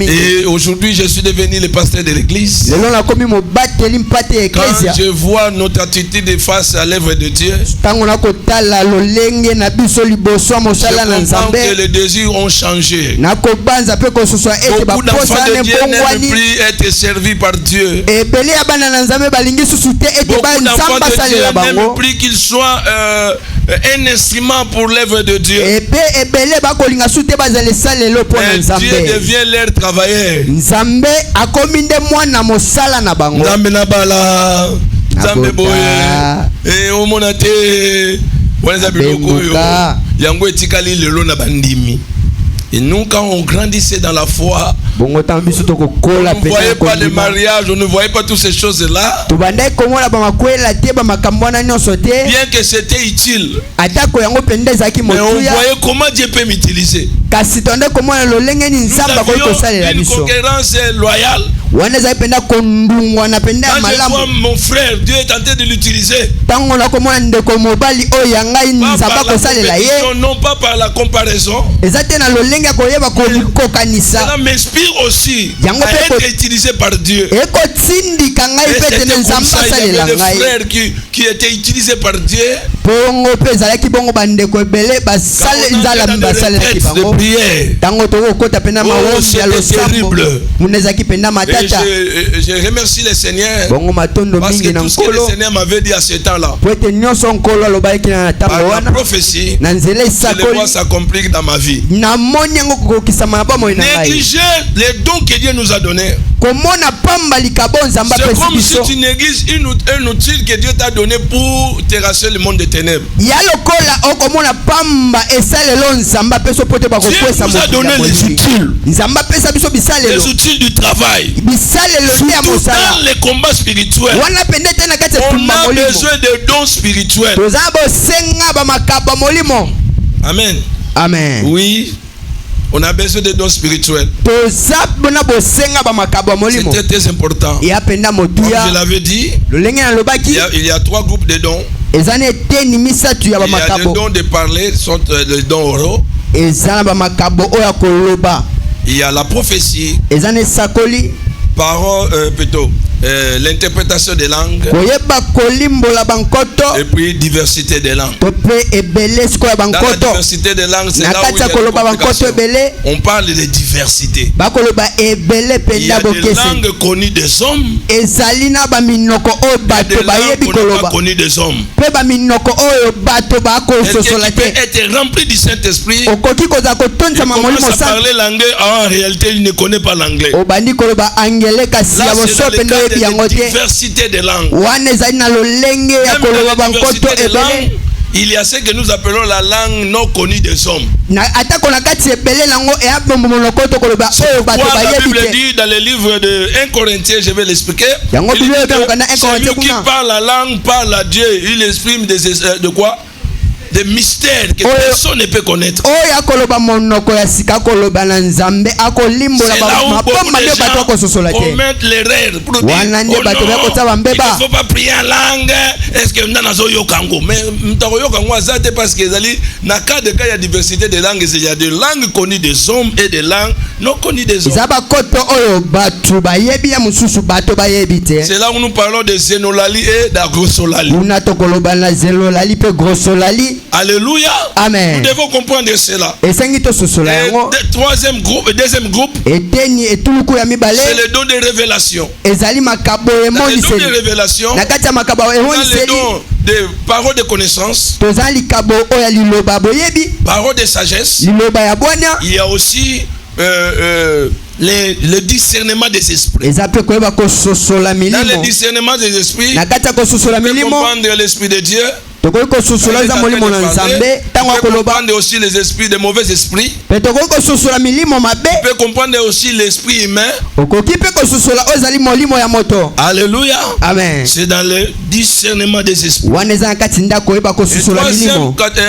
Et aujourd'hui, je suis devenu le pasteur de l'église. Quand je vois notre attitude face à l'œuvre de Dieu, je comprends que les désirs ont changé. Beaucoup d'enfants de Dieu n'aiment plus être servis par Dieu. Beaucoup d'enfants de Dieu n'aiment plus qu'ils soient un instrument pour l'œuvre de Dieu. Dieu devient leur travailleur. Nzambe boye e omonate wanaza biloko yo yango etikali lelo na bandimi. Et nous, quand on grandissait dans la foi, on ne voyait pas de mariage, on ne voyait pas toutes ces choses-là. Bien que c'était utile, mais on voyait comment Dieu peut m'utiliser. Nous avions une concurrence loyale. Quand je vois mon frère, Dieu est en train de l'utiliser. Pas par la compétition, non pas par la comparaison. Cela m'inspire aussi à être utilisé par Dieu. Et c'était comme ça, il y avait des frères qui étaient utilisés par Dieu. Quand on était dans les fêtes de prière, oh, c'était terrible. Et je remercie le Seigneur parce que tout ce que le Seigneur m'avait dit à ce temps-là, par la prophétie, je le vois s'accomplir dans ma vie. Négliger les dons que Dieu nous a donnés. C'est comme si tu négliges un outil que Dieu t'a donné pour terrasser le monde des ténèbres. Dieu nous a donné les outils du travail. Surtout dans les combats spirituels, on a besoin de dons spirituels. Amen. Amen. Oui. On a besoin de dons spirituels. C'est très important. Comme je l'avais dit, il y a 3 groupes de dons. Il y a des dons de parler, sont les dons oraux. Il y a la prophétie. Parole, plutôt. L'interprétation des langues et puis diversité des langues. Dans la diversité des langues, c'est là où il y a on parle de diversité. Il y a des langues connues des hommes et des langues pas connues des hommes. Quelqu'un qui peut être rempli du Saint-Esprit et commence à parler l'anglais, en réalité il ne connaît pas l'anglais. Là c'est dans le cas de diversité de langues. Il y a ce que nous appelons la langue non connue des hommes. C'est pourquoi la Bible dit dans le livre de 1 Corinthiens, je vais l'expliquer. Celui qui parle la langue parle à Dieu. Il exprime de quoi? Des mystères que personne ne peut connaître. C'est là où beaucoup de gens commettent l'erreur pour dire il ne faut pas prier en langue. Est-ce que nous avons yokango? Mais nous avons yokango parce que dans le cas de la diversité des langues, il y a des langues connues des hommes et des langues non connues des hommes. C'est là où nous parlons de Zénolali et d'Agrosolali. Alléluia. Amen. Nous devons comprendre cela. Deuxième groupe, c'est le don de révélation. Dans le don de révélation, dans le don de paroles de connaissance, paroles de sagesse, il y a aussi le discernement des esprits. Dans le discernement des esprits, on peut comprendre l'esprit de Dieu. On peut comprendre aussi les esprits, de mauvais esprits. On peut comprendre aussi l'esprit humain. Alléluia. Amen. C'est dans le discernement des esprits. Le troisième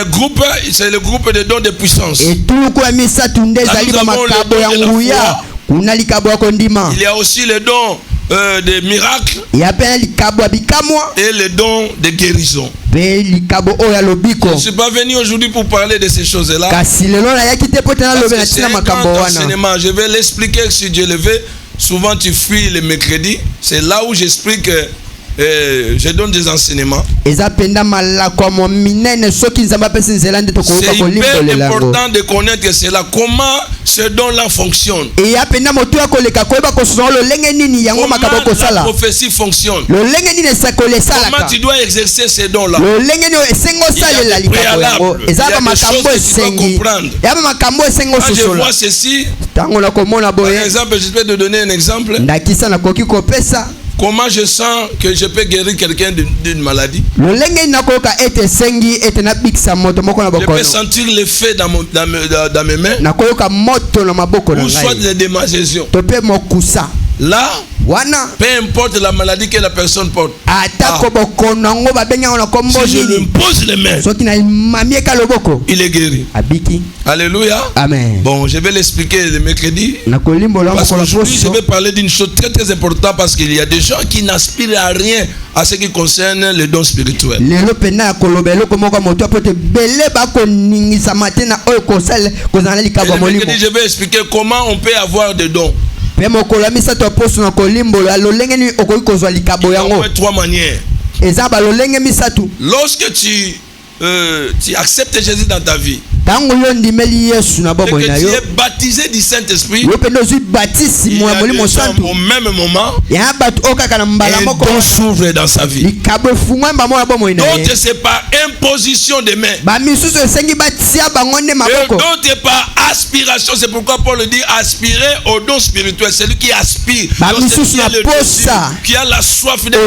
groupe, c'est le groupe de dons de puissance. Là, nous avons le don de la foi. Il y a aussi le don des miracles et les dons de guérison. Je ne suis pas venu aujourd'hui pour parler de ces choses-là. C'est un grand enseignement. Je vais l'expliquer si Dieu le veut. Souvent tu fuis les mercredis. C'est là où j'explique. Je donne des enseignements. C'est hyper important de connaître cela. Comment ce don-là fonctionne. Comment la prophétie fonctionne. Comment tu dois exercer ces dons-là. Il y a des préalables. Il y a des choses que tu dois comprendre. Quand je vois ceci, par exemple, je peux te donner un exemple. Comment je sens que je peux guérir quelqu'un d'une maladie? Je peux sentir l'effet dans mes mains. Ou soit des démangeaisons. Là, peu importe la maladie que la personne porte. Si je lui pose les mains, il est guéri. Alléluia. Amen. Bon, je vais l'expliquer le mercredi. Parce qu'aujourd'hui, je vais parler d'une chose très très importante parce qu'il y a des gens qui n'aspirent à rien à ce qui concerne les dons spirituels. Je vais expliquer comment on peut avoir des dons. Il y a trois manières. Lorsque tu acceptes Jésus dans ta vie, et que tu es baptisé du Saint-Esprit, il y a des gens au même moment, un don s'ouvre dans sa vie. D'autres, c'est par imposition des mains. D'autres, par aspiration. C'est pourquoi Paul dit aspirer au don spirituel. C'est lui qui aspire. Qui a la soif de Dieu.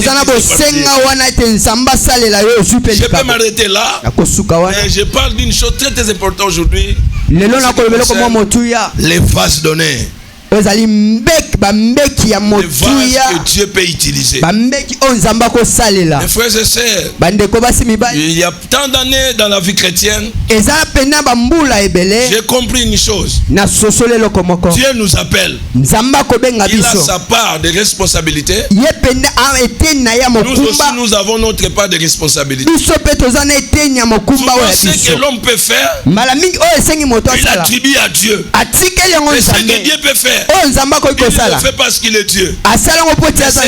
Je peux m'arrêter là. Et je parle d'une chose très très importante aujourd'hui. Les vases donnés. Les vases que Dieu peut utiliser. Mes frères et sœurs, il y a tant d'années dans la vie chrétienne, j'ai compris une chose. Dieu nous appelle. Il a sa part de responsabilité. Nous aussi, nous avons notre part de responsabilité. Souvent, ce que l'homme peut faire, il attribue à Dieu. Et ce que Dieu peut faire, il le fait parce qu'il est Dieu. C'est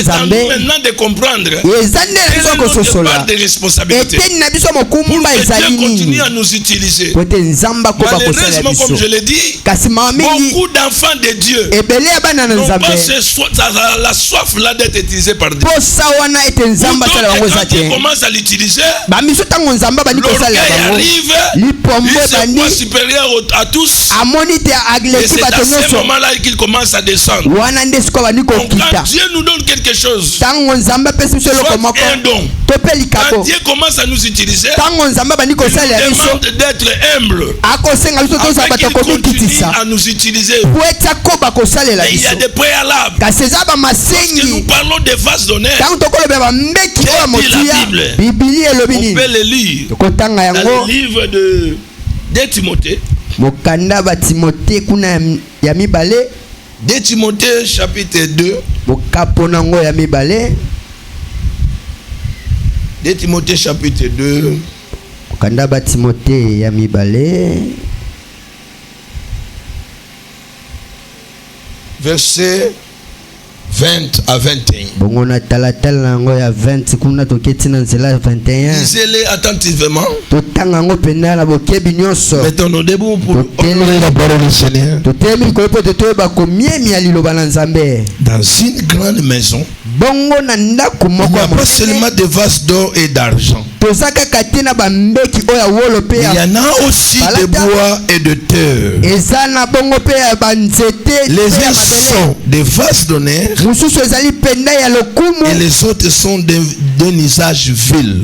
à nous maintenant de comprendre quelle est notre part de responsabilité pour que Dieu continue à nous utiliser. Malheureusement, comme je l'ai dit, beaucoup d'enfants de Dieu n'ont pas la soif là d'être utilisés par Dieu. Quand Dieu commence à l'utiliser, l'orgueil arrive, il se voit supérieur à tous, et c'est à ce moment-là qu'il commence à descendre. Donc quand Dieu nous donne quelque chose, soit un don, quand Dieu commence à nous utiliser, il nous demande d'être humble afin qu'il continue à nous utiliser. Et il y a des préalables. Lorsque nous parlons des vases d'honneur, la Bible, on peut le lire dans le livre de Timothée. 2 Timothée chapitre 2. 2 Timothée chapitre 2. Verset 20 à 21. Lisez-les attentivement. Mettons-nous debout pour honorer la parole du Seigneur. Dans une grande maison, il n'y a pas seulement des vases d'or et d'argent. Il y en a aussi de bois et de terre. Les uns sont des vases d'honneur et les autres sont d'un usage vil.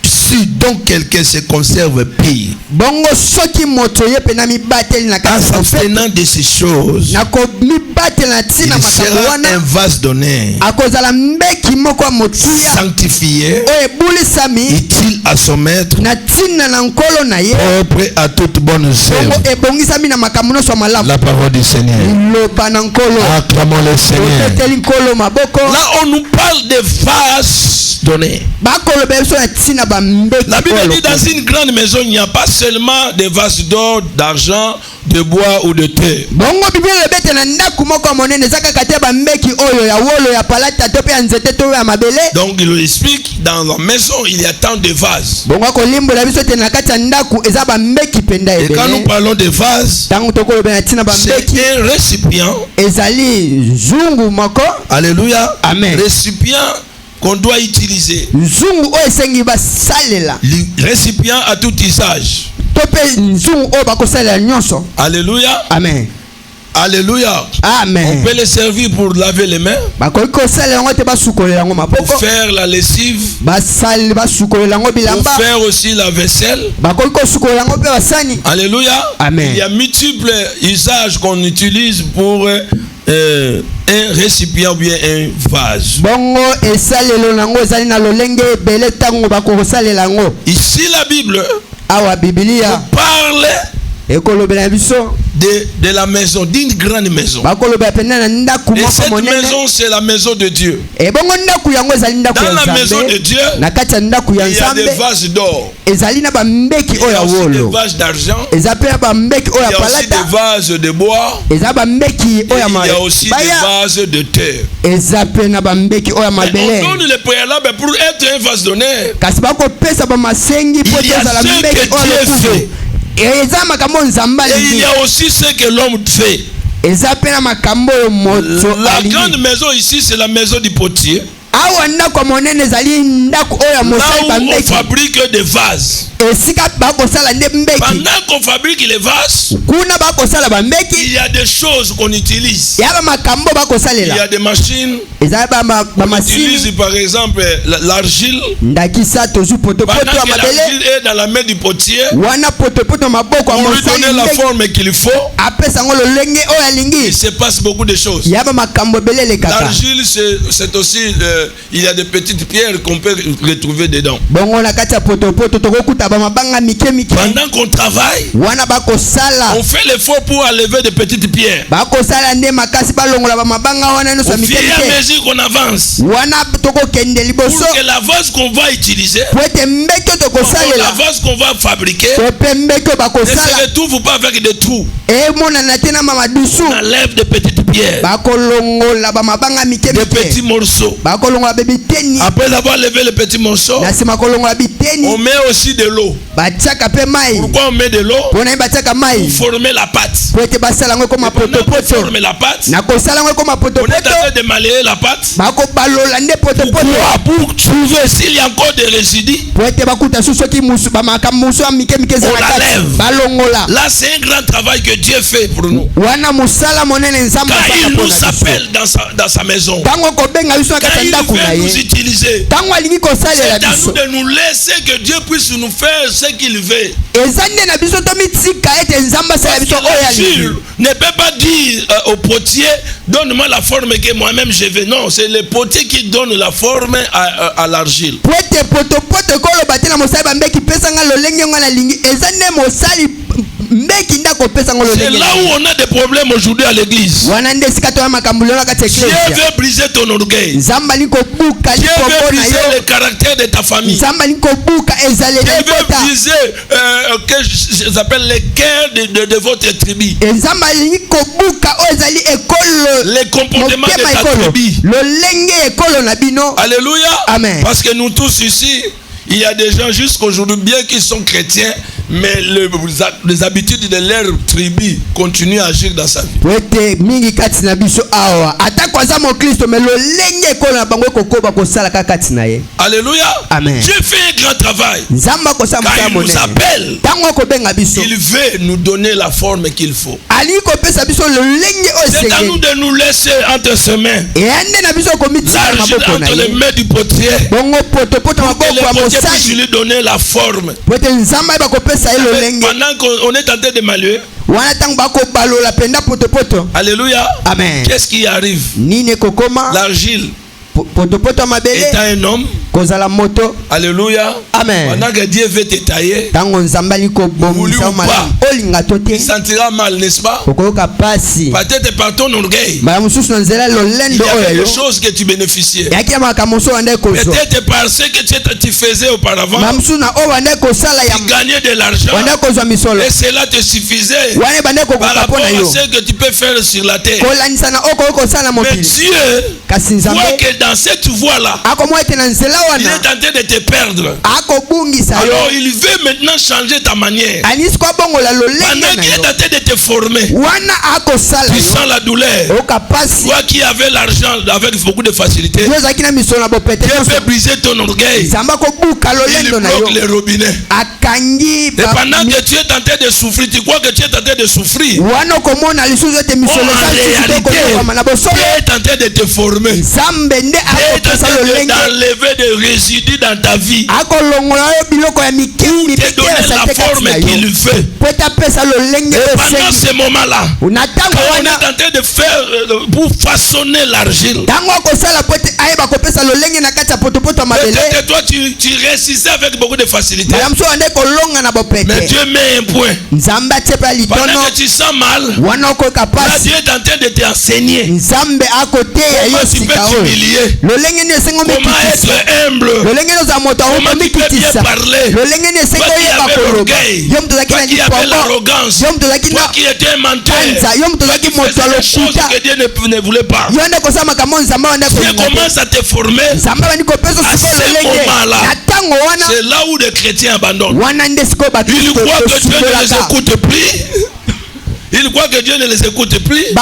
Si si donc quelqu'un se conserve pire bongo soki moto ye pena mi bateli na en s'abstenant de ces choses, na ko mi bateli na tina il makambo sera wana un vase d'honneur, akozala mbeki moko motuya sanctifié, oye bulisami utile à son maître, na tina na nkolo na ye propre à toute bonne œuvre. bongo ebongisami na makambo nyonso ya malamu. La parole du Seigneur. Loba na nkolo Acclamons le Seigneur. oteteli nkolo maboko. Là on nous parle de vases d'honneur. bakoloba biso na tina ba mbeki. La Bible dit dans une grande maison il n'y a pas seulement des vases d'or, d'argent, de bois ou de terre. bongo biblia lebete na ndaku moko monene ezaka kate ba mbeki oyo ya wolo ya palata to pe ya nzete to ya mabele. Donc il explique dans la maison il y a tant de vases. bongo kolimbola biso te na kati ya ndaku eza ba mbeki penda Et quand nous ebele. parlons de vases, tango tokoloba na tina ba c'est mbeki un récipient. ezali zungu moko. Alléluia. Amen. Récipient qu'on doit utiliser. Zungu oyo esengi basalela Le récipient à tout usage. to pe nzungu oyo bakosalela nyonso. Alléluia. Amen. Alléluia. Amen. On peut les servir pour laver les mains, bakoki kosalela yango te basukolela yango pour maboko. faire la lessive, basali basukolela yango pour bilamba. faire aussi la vaisselle. bakoki kosukolela yango mpe basani. Alléluia. Amen. Il y a multiples usages qu'on utilise pour un récipient ou bien un vase. bongo esalelo nango ezali na lolenge ebele ntango bakokosalela yango. Ici la Bible awa bibilia parle ekolobela biso de la maison, d'une grande maison. bakoloba pena na ndaku Et moko cette monene. maison c'est la maison de Dieu. ebongo ndaku yango ezali ndaku Dans ya la maison de nzambe. Dieu, na kati ya ndaku ya il y a des nzambe vases d'or, ezali na bambeki il y oyo ya a aussi des wolo. vases d'argent, eza mpe na bambeki oyo il y ya a aussi des palata. vases de bois, eza bambeki et oyo ya il y a aussi des mabaya. vases de terre. eza mpe na bambeki oyo ya Mais mabele. on donne le préalable pour être un vase d'honneur. kasi bakopesa bamasengi mpo Il y a tozala ce mbeki que oyo Dieu lokumu. fait. eza makambo nzambe Et il alingi. y a aussi ce que l'homme fait. eza mpe na makambo oyo moto La alingi. grande maison ici, c'est la maison du potier. awa ndako ya monene ezali ndako oyo ya Là mosali où on bambeki. fabrique des vases. esika bakosala nde mbeki. Pendant qu'on fabrique les vases, kuna bakosala il bambeki. y a des choses qu'on utilise. ya bamakambo Il y bakosalela. a des machines. eza On utilise bamasini. par exemple l'argile. ndakisa tozwi potopoto Pendant ya que mabele. l'argile est dans la main du potier, wana potopoto maboko ya pour lui mosali donner la mbeki. forme qu'il faut, apesa yango lolenge oyo il alingi. se passe beaucoup de choses. ya bamakambo ebele elekaka. L'argile, c'est aussi, il y a des petites pierres qu'on peut retrouver dedans. bongo na kati ya potopoto tokokuta bamabanga mike mike. Pendant qu'on travaille, wana bakosala. on fait l'effort pour enlever des petites pierres. bakosala nde makasi balongola bamabanga wana nyonso Au ya mike fur et à mike. mesure qu'on avance, wana tokokende liboso. pour que la vase qu'on va utiliser, po ete mbeki oyo la tokosalela. vase qu'on va fabriquer, to mpe mbeki oyo ne bakosala. se retrouve pas avec des trous. emonana te na mamadusu. On enlève des petites pierres, bakolongola bamabanga mike des petits mike. morceaux. bakolongola bebiteni. Après avoir levé les petits morceaux, na nsima kolongola on biteni. met aussi de l'eau. batiaka mpe mai. Pourquoi on met de l'eau? mpona ye batiaka mai. Pour former la pâte. po ete basala yango ekoma Et pendant qu'on potopoto. forme la pâte, na kosala yango ekoma on est en potopoto. train de malayer la pâte. bakobalola nde potopoto. Pourquoi? Pour trouver s'il y a encore des résidus. po ete bakuta su soki bamakambo mosu ya mike mike eza On na la kati. lève. balongola. Là, c'est un grand travail que Dieu fait pour nous. wana mosala monene nzambe Quand asala il mpona nous biso. appelle dans sa maison, ntango kobenga biso na quand kati ya il ndako na veut nous ye. utiliser, ntango alingi kosalela c'est à nous biso. de nous laisser que Dieu puisse nous faire ce qu'il veut. eza nde na biso tomitika ete nzambe asala Parce biso que oyo l'argile alingi. ne peut pas dire au potier, donne-moi la forme que moi-même je veux. Non, c'est le potier qui donne la forme à l'argile. po ete potopoto koloba te na mosali bambeki pesanga lolenge ngo nalingi. eza nde mosali mbeki nde akopesa ngo C'est lolenge. là où on a des problèmes aujourd'hui à l'église. wana nde esika toya makambo lelo na kati ya Dieu eklesia. veut briser ton orgueil. nzambe alingi kobuka Dieu veut likoko na briser le yo. caractère de ta famille. nzambe alingi kobuka ezaleli Dieu ya veut libota. briser que j'appelle les cœurs de votre tribu. nzambe alingi kobuka oyo ezali ekolo. Les comportements de motema ta ekolo. tribu. lolenge ekolo na bino. Alléluia. Amen. Parce que nous tous ici, il y a des gens jusqu'aujourd'hui bien qu'ils sont chrétiens, mais les habitudes de leur tribu continuent à agir dans sa vie. po ete mingi kati na biso awa atako aza mokristo me lolenge ekolo na bango ekokoba kosala kaka kati na ye. Alléluia. Amen. Dieu fait un grand travail. nzambe akosala Quand mosala il nous monene. appelle, ntango akobenga biso il veut nous donner la forme qu'il faut. C'est à nous de nous laisser entre ses mains. L'argile entre les mains du potier. Pour que le potier puisse lui donner la forme. Pendant qu'on est en train de maluer. Alléluia. Amen. Qu'est-ce qui arrive? L'argile étant un homme. Alléluia. Amen. Pendant que Dieu veut te tailler, il sentira mal, n'est-ce pas? Peut-être par ton orgueil, il y a quelque chose que tu bénéficiais. Peut-être par ce que tu faisais auparavant, tu gagnais de l'argent et cela te suffisait par rapport à ce que tu peux faire sur la terre. Mais Dieu voit que dans cette voie-là, il est en train de te perdre. Alors il veut maintenant changer ta manière. Pendant qu'il est en train de te former, tu sens la douleur. Toi qui avais l'argent avec beaucoup de facilité, Dieu fait briser ton orgueil. Il bloque les robinets. Et pendant que tu es en train de souffrir, tu crois que tu es en train de souffrir. En réalité, Dieu est en train de te former. Dieu est en train d'enlever des résidus dans ta vie. Pour te donner la forme qu'il fait. Et pendant ce moment-là, quand on est en train de faire pour façonner l'argile, peut-être toi tu réussissais avec beaucoup de facilité. Mais Dieu met un point. Pendant que tu sens mal, là Dieu est en train de t'enseigner comment tu peux t'humilier, comment être humble, comment tu peux bien parler. Toi qui avais l'orgueil, toi qui avais l'arrogance, toi qui étais un menteur, toi qui faisais des choses que Dieu ne voulait pas. Dieu commence à te former. À ce moment-là, c'est là où les chrétiens abandonnent. Ils croient que Dieu ne les écoute plus. Ils croient que Dieu ne les écoute plus. Et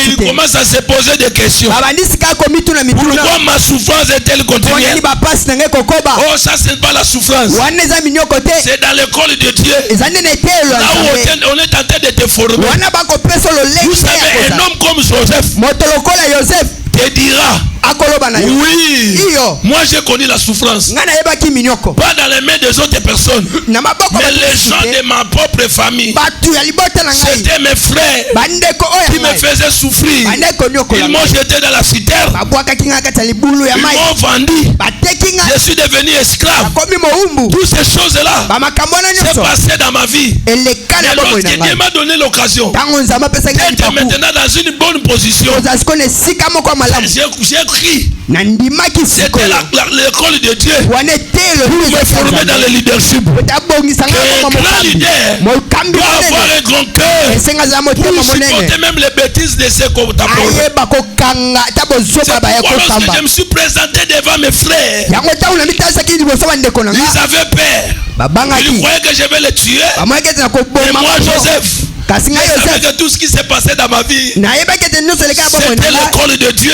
ils commencent à se poser des questions. Pourquoi ma souffrance est-elle continuelle? Oh, ça c'est pas la souffrance. C'est dans l'école de Dieu. Là où on est en train de te former. Vous savez, un homme comme Joseph te dira, oui, moi j'ai connu la souffrance. Pas dans les mains des autres personnes, mais les gens de ma propre famille. C'était mes frères qui me faisaient souffrir. Ils m'ont jeté dans la citerne. Ils m'ont vendu. Je suis devenu esclave. Toutes ces choses-là c'est passé dans ma vie. Et lorsque Dieu m'a donné l'occasion d'être maintenant dans une bonne position, j'ai écrit. C'était l'école de Dieu pour me former dans le leadership. Un grand leader doit avoir un grand cœur pour supporter même les bêtises de ses contemporains. C'est pourquoi lorsque je me suis présenté devant mes frères, ils avaient peur. Ils croyaient que je vais les tuer. Et moi, Joseph, je savais que tout ce qui s'est passé dans ma vie, c'était l'école de Dieu.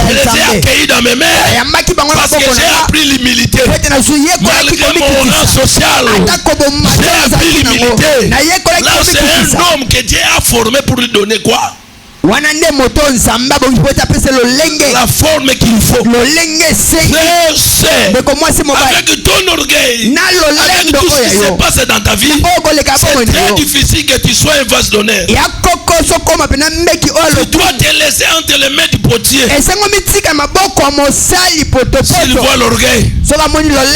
Je les ai accueillis dans mes mains parce que j'ai appris l'humilité. Malgré mon rang social, j'ai appris l'humilité. Là, c'est un homme que Dieu a formé pour lui donner quoi? La forme qu'il faut. Avec ton orgueil, avec tout ce qui se passe dans ta vie, c'est très difficile que tu sois un vase d'honneur. Tu dois te laisser entre les mains du potier. S'il voit l'orgueil,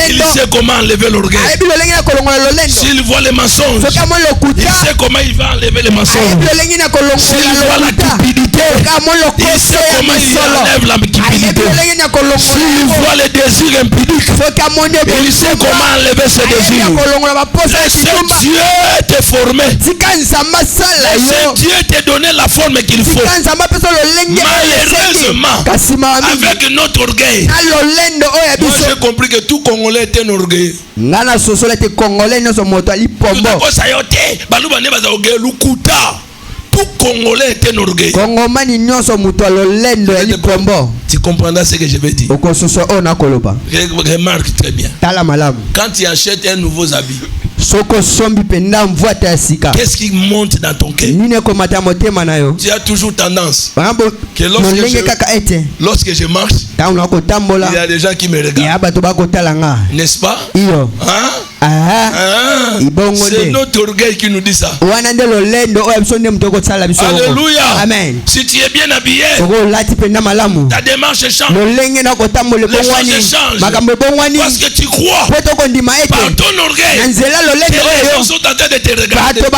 il sait comment enlever l'orgueil. S'il voit les mensonges, il sait comment il va enlever les mensonges. S'il voit la cupidité, il sait comment il enlève la cupidité. S'il voit les désirs impudiques, il sait comment enlever ces désirs. Laissez Dieu te former. Laissez Dieu te donner la forme qu'il faut. Malheureusement, avec notre orgueil, moi j'ai compris que tout Congolais est un orgueil. Tout Congolais est un orgueil. Tu comprendras ce que je vais dire. Remarque très bien. Quand tu achètes un nouveau habit, Qu'est-ce qui monte dans ton cœur? Tu as toujours tendance que lorsque je marche, il y a des gens qui me regardent. N'est-ce pas? C'est notre orgueil qui nous dit ça. Alléluia. Amen. Si tu es bien habillé, ta démarche change. Les choses changent. Parce que tu crois par ton orgueil. Les gens sont en train de te regarder. Ça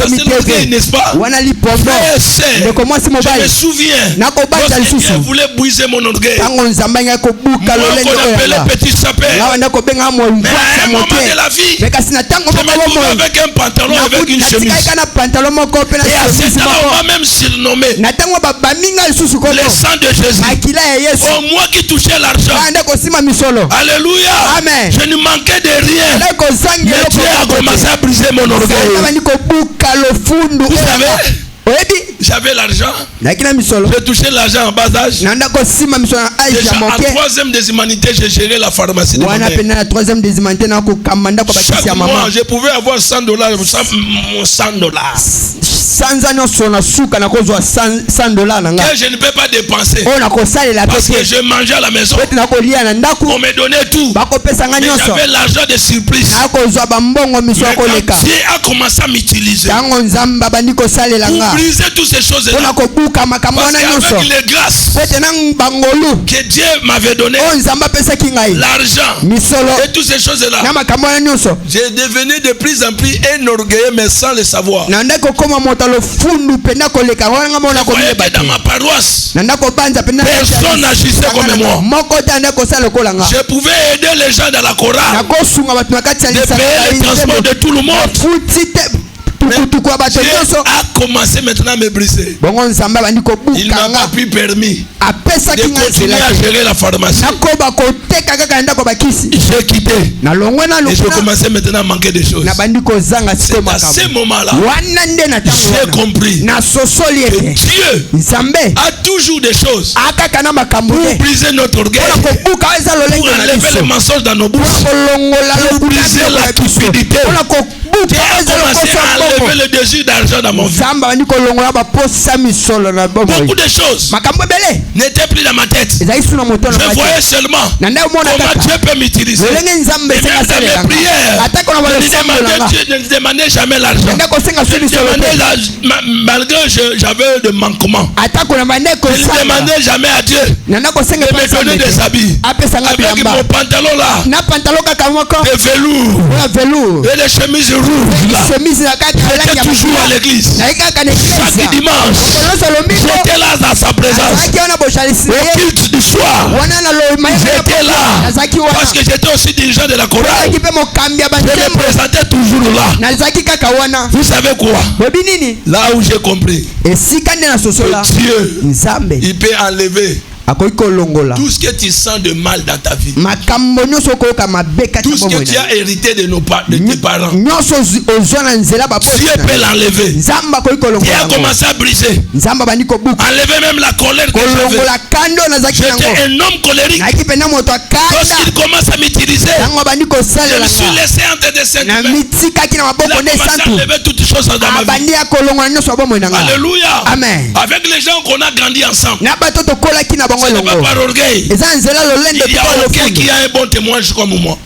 c'est l'orgueil, n'est-ce pas? Je me souviens lorsque Dieu voulait briser mon orgueil. Moi qu'on appelait petit sapin. Mais à un moment de la vie, je me trouve avec un pantalon avec une chemise. Et à cet temps on m'a même surnommé le sang de Jésus. Oh, moi qui touchais l'argent. Alléluia. Amen. Je ne manquais de rien. Mais Dieu a commencé à briser mon orgueil. Vous savez, j'avais l'argent. J'ai touché l'argent en bas âge. Déjà en 3e des humanités, j'ai géré la pharmacie de ma mère. Chaque mois, je pouvais avoir $100. Que je ne peux pas dépenser parce que je mangeais à la maison. On me donnait tout. Mais j'avais l'argent de surprise. Mais quand Dieu a commencé à m'utiliser pour briser toutes ces choses-là, parce qu'avec les grâces que Dieu m'avait donné, l'argent et toutes ces choses-là, j'ai devenu de plus en plus un orgueilleux mais sans le savoir. Je voyais que dans ma paroisse, personne n'agissait comme moi. Je pouvais aider les gens dans la chorale de payer les transports de tout le monde. Dieu a commencé maintenant à me briser. Il m'a pas pu permis de continuer à gérer la pharmacie. J'ai quitté et je commençais maintenant à manquer de choses. C'est à ce moment-là j'ai compris que Dieu a toujours des choses pour briser notre orgueil, pour enlever les mensonges dans nos bouches, pour briser la cupidité. Dieu a commencé à enlever le désir d'argent dans mon vie. Beaucoup de choses n'étaient plus dans ma tête. Je voyais seulement comment Dieu peut m'utiliser. Et même dans mes prières, je ne demandais jamais l'argent. Malgré que j'avais des manquements, je ne demandais jamais à Dieu de me donner des habits. Avec mon pantalon là, de velours et les chemises rouges là, j'étais toujours à l'église. Chaque dimanche, j'étais là dans sa présence. Au culte du soir, j'étais là parce que j'étais aussi dirigeant de la chorale. Je me présentais toujours là. Vous savez quoi? Là où j'ai compris que Dieu, il peut enlever tout ce que tu sens de mal dans ta vie, tout ce que tu as hérité de tes parents, Dieu peut l'enlever. Dieu a commencé à briser, enlever même la colère que j'avais. J'étais un homme colérique. Lorsqu'il commence à m'utiliser, je me suis laissé entre des sentiments. Il a commencé à enlever toutes choses dans ma vie. Alléluia. Amen. Avec les gens qu'on a grandi ensemble, ce n'est pas par orgueil. Il y a aucun qui a un bon témoignage comme moi.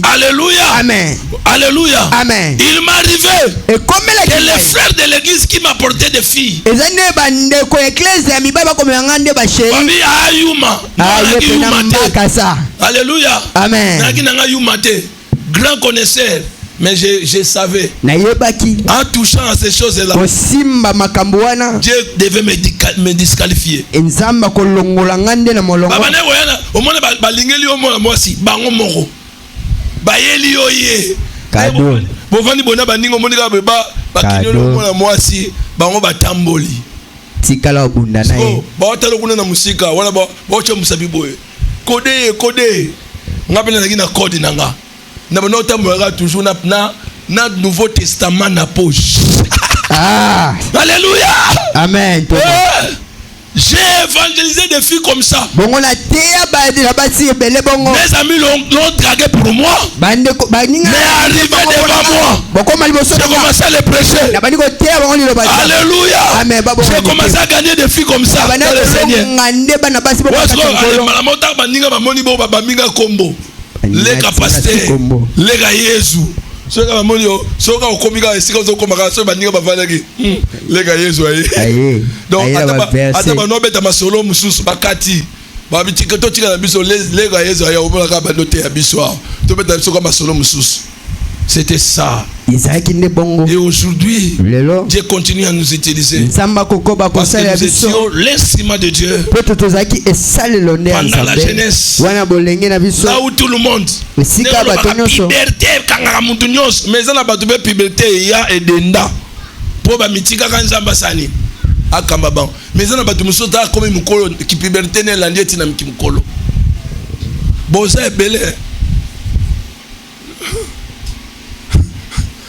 Alléluia. Amen. Alléluia. Amen. Il m'arrivait que les frères de l'église qui m'apportaient des filles, Alléluia. Amen. Grand connaisseur. Mais je savais, en touchant à ces choses-là, Dieu devait me disqualifier. Toujours na Nouveau Testament na poche. Ah. Alléluia. Amen. J'ai évangélisé des filles comme ça. Mes amis l'ont dragué pour moi. Mais arrivé devant moi, j'ai commencé à les prêcher. Alléluia. J'ai commencé à gagner des filles comme ça dans le Seigneur. Les capacités, les gars Jésus. Les gars Jésus. Donc, c'était ça. Et aujourd'hui, Dieu continue à nous utiliser. Parce que nous étions l'instrument de Dieu pendant la jeunesse. Là où tout le monde puberté, mais ça n'a pas de puberté, il y a et denda. Pour la mitika kanzamba sani. Akamaban. Mais ça n'a pas de musota comme mukolo qui puberté n'est la liette na mukolo. Bon ça est belé.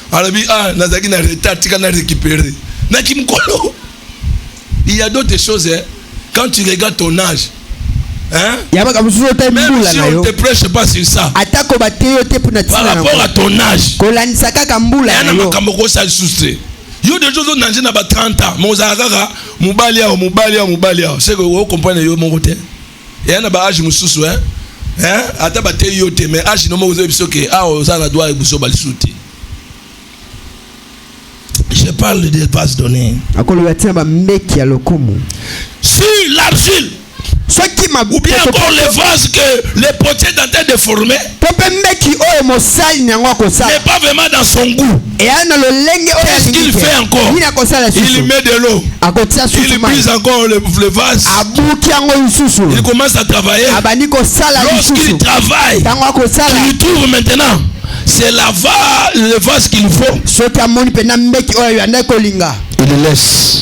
Arabi nazaki na retard tika na récupérer. Na kimkolo. Il y a d'autres choses hein. Quand tu regardes ton âge, hein? Même si on ne te prêche pas sur ça, par rapport à ton âge, il y a des choses qui sont 30 ans. C'est que vous comprenez mon côté. Il y a un âge mususu hein. Ata bate yote mais âge no mo bisoke ça na doit ebuso balisuti. Je parle des bases données. Sur l'argile. Ou bien encore les vases que les potiers sont en train de former n'est pas vraiment dans son goût. Qu'est-ce qu'il fait encore? Il met de l'eau. Il brise encore le vase. Il commence à travailler. Lorsqu'il travaille, il trouve maintenant c'est le vase qu'il faut. Il laisse.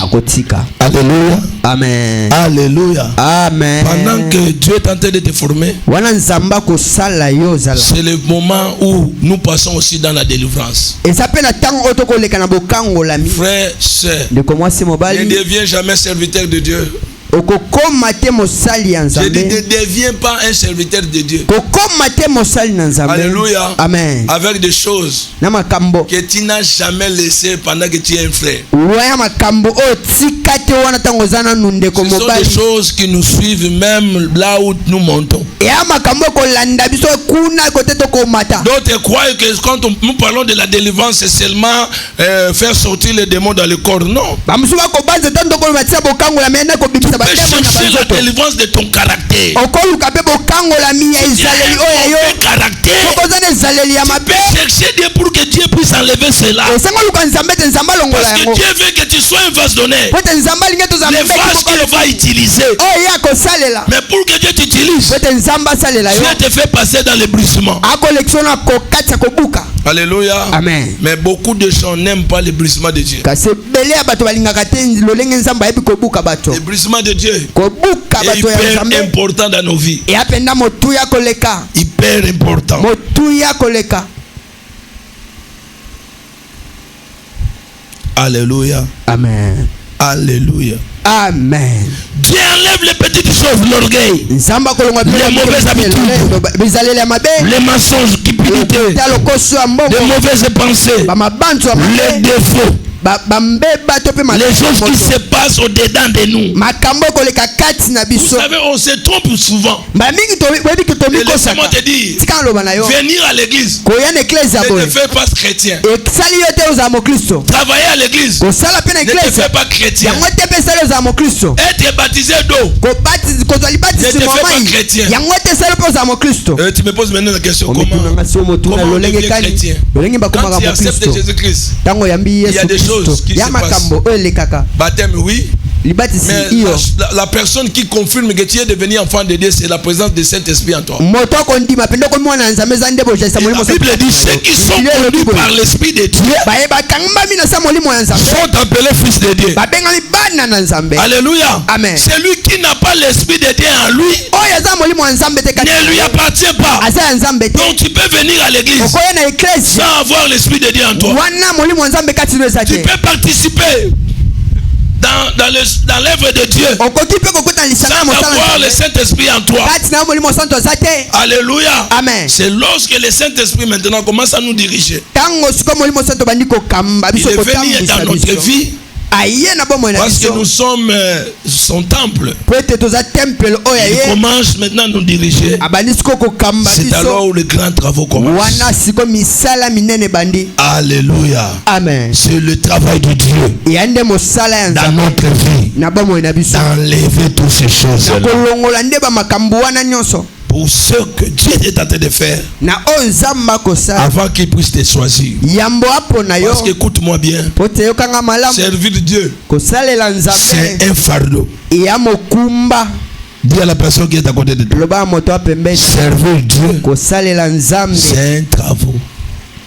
Alléluia. Amen. Alléluia. Amen. Pendant que Dieu est en train de te former, c'est le moment où nous passons aussi dans la délivrance. Frère, sœur, ne deviens jamais serviteur de Dieu. Je ne deviens pas un serviteur de Dieu. Alléluia. Amen. Avec des choses que tu n'as jamais laissées pendant que tu es un frère. Ce sont des choses qui nous suivent même là où nous montons. D'autres croient que quand nous parlons de la délivrance, c'est seulement faire sortir les démons dans le corps. Non. Tu peux chercher la délivrance de ton caractère. Tu peux chercher Dieu pour que Dieu puisse enlever cela. Parce que Dieu veut que tu sois un vase d'honneur. Les vases qu'il va utiliser. Mais pour que Dieu t'utilise, Dieu te fait passer dans l'éblouissement. Alléluia. Amen. Mais beaucoup de gens n'aiment pas l'éblouissement de Dieu. L'éblouissement de Dieu est hyper important dans nos vies. Hyper important. Alléluia. Amen. Alléluia. Amen. Dieu enlève les petites choses, l'orgueil, les mauvaises habitudes, les mensonges, cupidité, les mauvaises pensées, les défauts, les choses qui se passent au-dedans de nous. Vous savez, on se trompe souvent. Et laissez-moi te dire, venir à l'église ne te fait pas chrétien. Travailler à l'église ne te fait pas chrétien. Être baptisé d'eau ne te fait pas chrétien. Tu me poses maintenant la question, comment on devient chrétien? Quand tu acceptes Jésus-Christ, il y a des choses qui se passent. Baptême, oui. Mais la personne qui confirme que tu es devenu enfant de Dieu, c'est la présence du Saint-Esprit en toi. La Bible dit ceux qui sont conduits par l'Esprit de Dieu sont appelés fils de Dieu. Alléluia. Amen. Celui qui n'a pas l'Esprit de Dieu en lui ne lui appartient pas. Donc tu peux venir à l'église sans avoir l'Esprit de Dieu en toi. Tu peux participer dans l'œuvre de Dieu, sans avoir le Saint-Esprit en toi. Alléluia. Amen. C'est lorsque le Saint-Esprit maintenant commence à nous diriger. Il est venu dans notre vie. Parce que nous sommes son temple. Il commence maintenant à nous diriger. C'est alors où les grands travaux commencent. Alléluia. Amen. C'est le travail de Dieu dans notre vie, d'enlever toutes ces choses pour ce que Dieu est en train de faire avant qu'il puisse te choisir. Parce que écoute-moi bien, servir Dieu, c'est un fardeau. Dis à la personne qui est à côté de toi, servir Dieu, c'est un travail.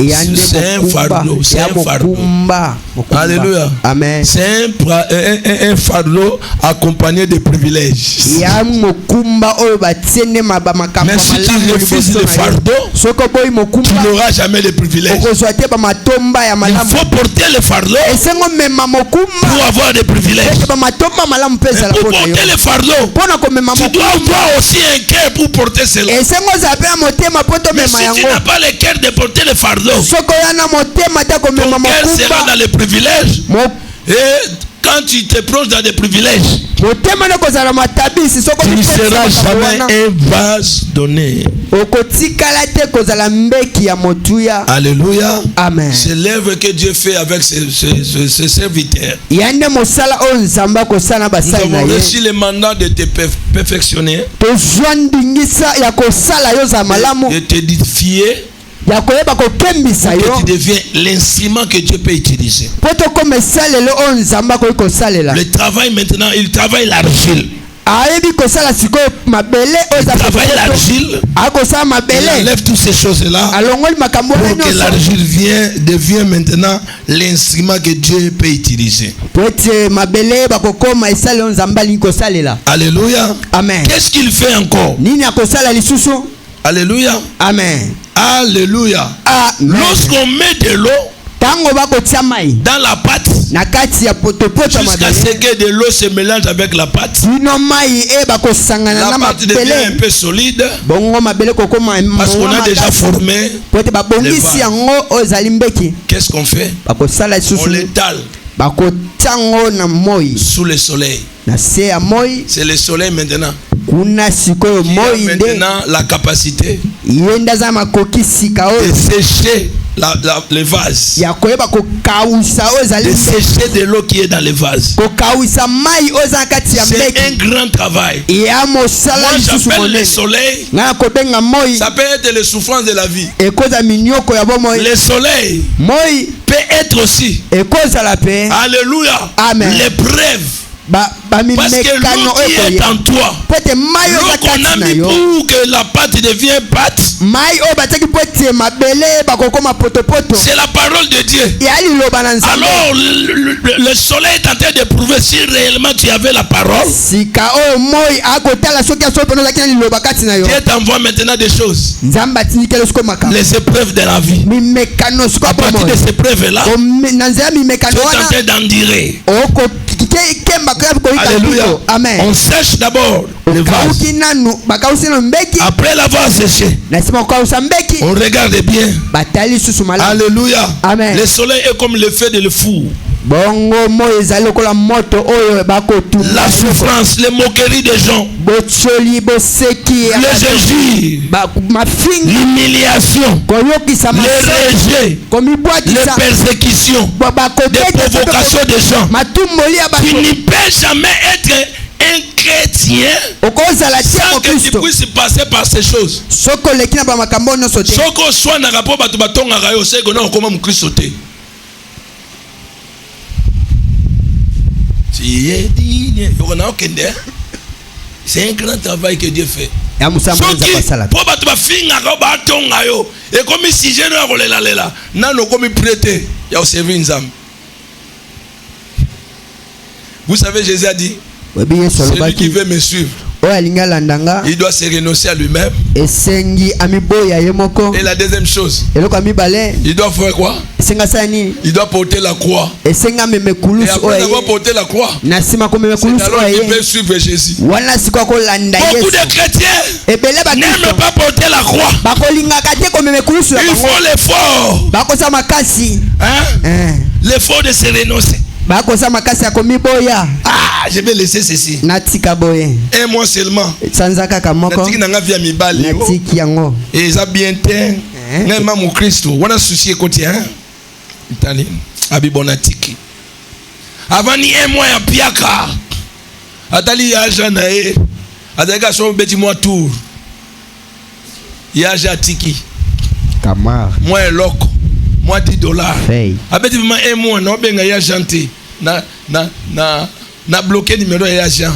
C'est un fardeau, c'est un fardeau. Alléluia. Amen. C'est un fardeau accompagné de privilèges. Mais si tu refuses le fardeau, tu n'auras jamais de privilèges. Il faut porter le fardeau pour avoir des privilèges. Et pour porter le fardeau, tu dois avoir aussi un cœur pour porter cela. Mais si tu n'as pas le cœur de porter le fardeau, ton cœur sera dans les privilèges. Et quand tu te plonges dans des privilèges, tu ne seras jamais un vase donné. Alléluia. Amen. C'est l'œuvre que Dieu fait avec ses serviteurs. Nous avons reçu le mandat de te perfectionner, de t'édifier, que tu deviens l'instrument que Dieu peut utiliser. Le travail maintenant, il travaille l'argile. Il travaille l'argile. Il enlève toutes ces choses-là pour que l'argile devienne maintenant l'instrument que Dieu peut utiliser. Alléluia. Amen. Qu'est-ce qu'il fait encore? Alléluia. Amen. Alléluia. Lorsqu'on met de l'eau dans la pâte, jusqu'à ce que de l'eau se mélange avec la pâte, la pâte devient un peu solide parce qu'on a déjà formé les vases. Qu'est-ce qu'on fait? On l'étale sous le soleil. C'est le soleil maintenant qui a maintenant la capacité de sécher les vases, de sécher de l'eau qui est dans les vases. C'est un grand travail. Moi j'appelle le soleil, ça peut être les souffrances de la vie. Le soleil peut être aussi, alléluia, l'épreuve. Parce que l'eau qui est en toi, l'eau qu'on a mis pour que la pâte devienne pâte, c'est la parole de Dieu. Alors le soleil est en train de prouver si réellement tu avais la parole. Dieu t'envoie maintenant des choses, les épreuves de la vie. À partir de ces épreuves-là, tu es en train d'endurer. Alléluia. Amen. On sèche d'abord le vase. Après l'avoir séché, on regarde bien. Alléluia. Amen. Le soleil est comme le feu de le four. La souffrance, les moqueries des gens, les injures, l'humiliation, les rejets, les persécutions, les provocations des gens. Tu ne peux jamais être un chrétien sans que tu puisses passer par ces choses. C'est un grand travail que Dieu fait. Vous savez, Jésus a dit, celui qui veut me suivre, il doit se renoncer à lui-même. Et la deuxième chose, il doit faire quoi? Il doit porter la croix. Et après avoir porté la croix, c'est alors qu'il peut suivre Jésus. Beaucoup de chrétiens n'aiment pas porter la croix. Il faut l'effort. L'effort de se renoncer. Je vais laisser ceci. Un mois seulement. Et ça bien même mon Christ. On a souci côté Italien. Abibonatiki. Avant ni un mois à Piaka. Atali yaja nae. Adega son beti moi tour. Yaja tiki. Kamar. Moi loco. Moi $10. Abeti un mois non benga ya chanter. Na bloqué numéro ya agent.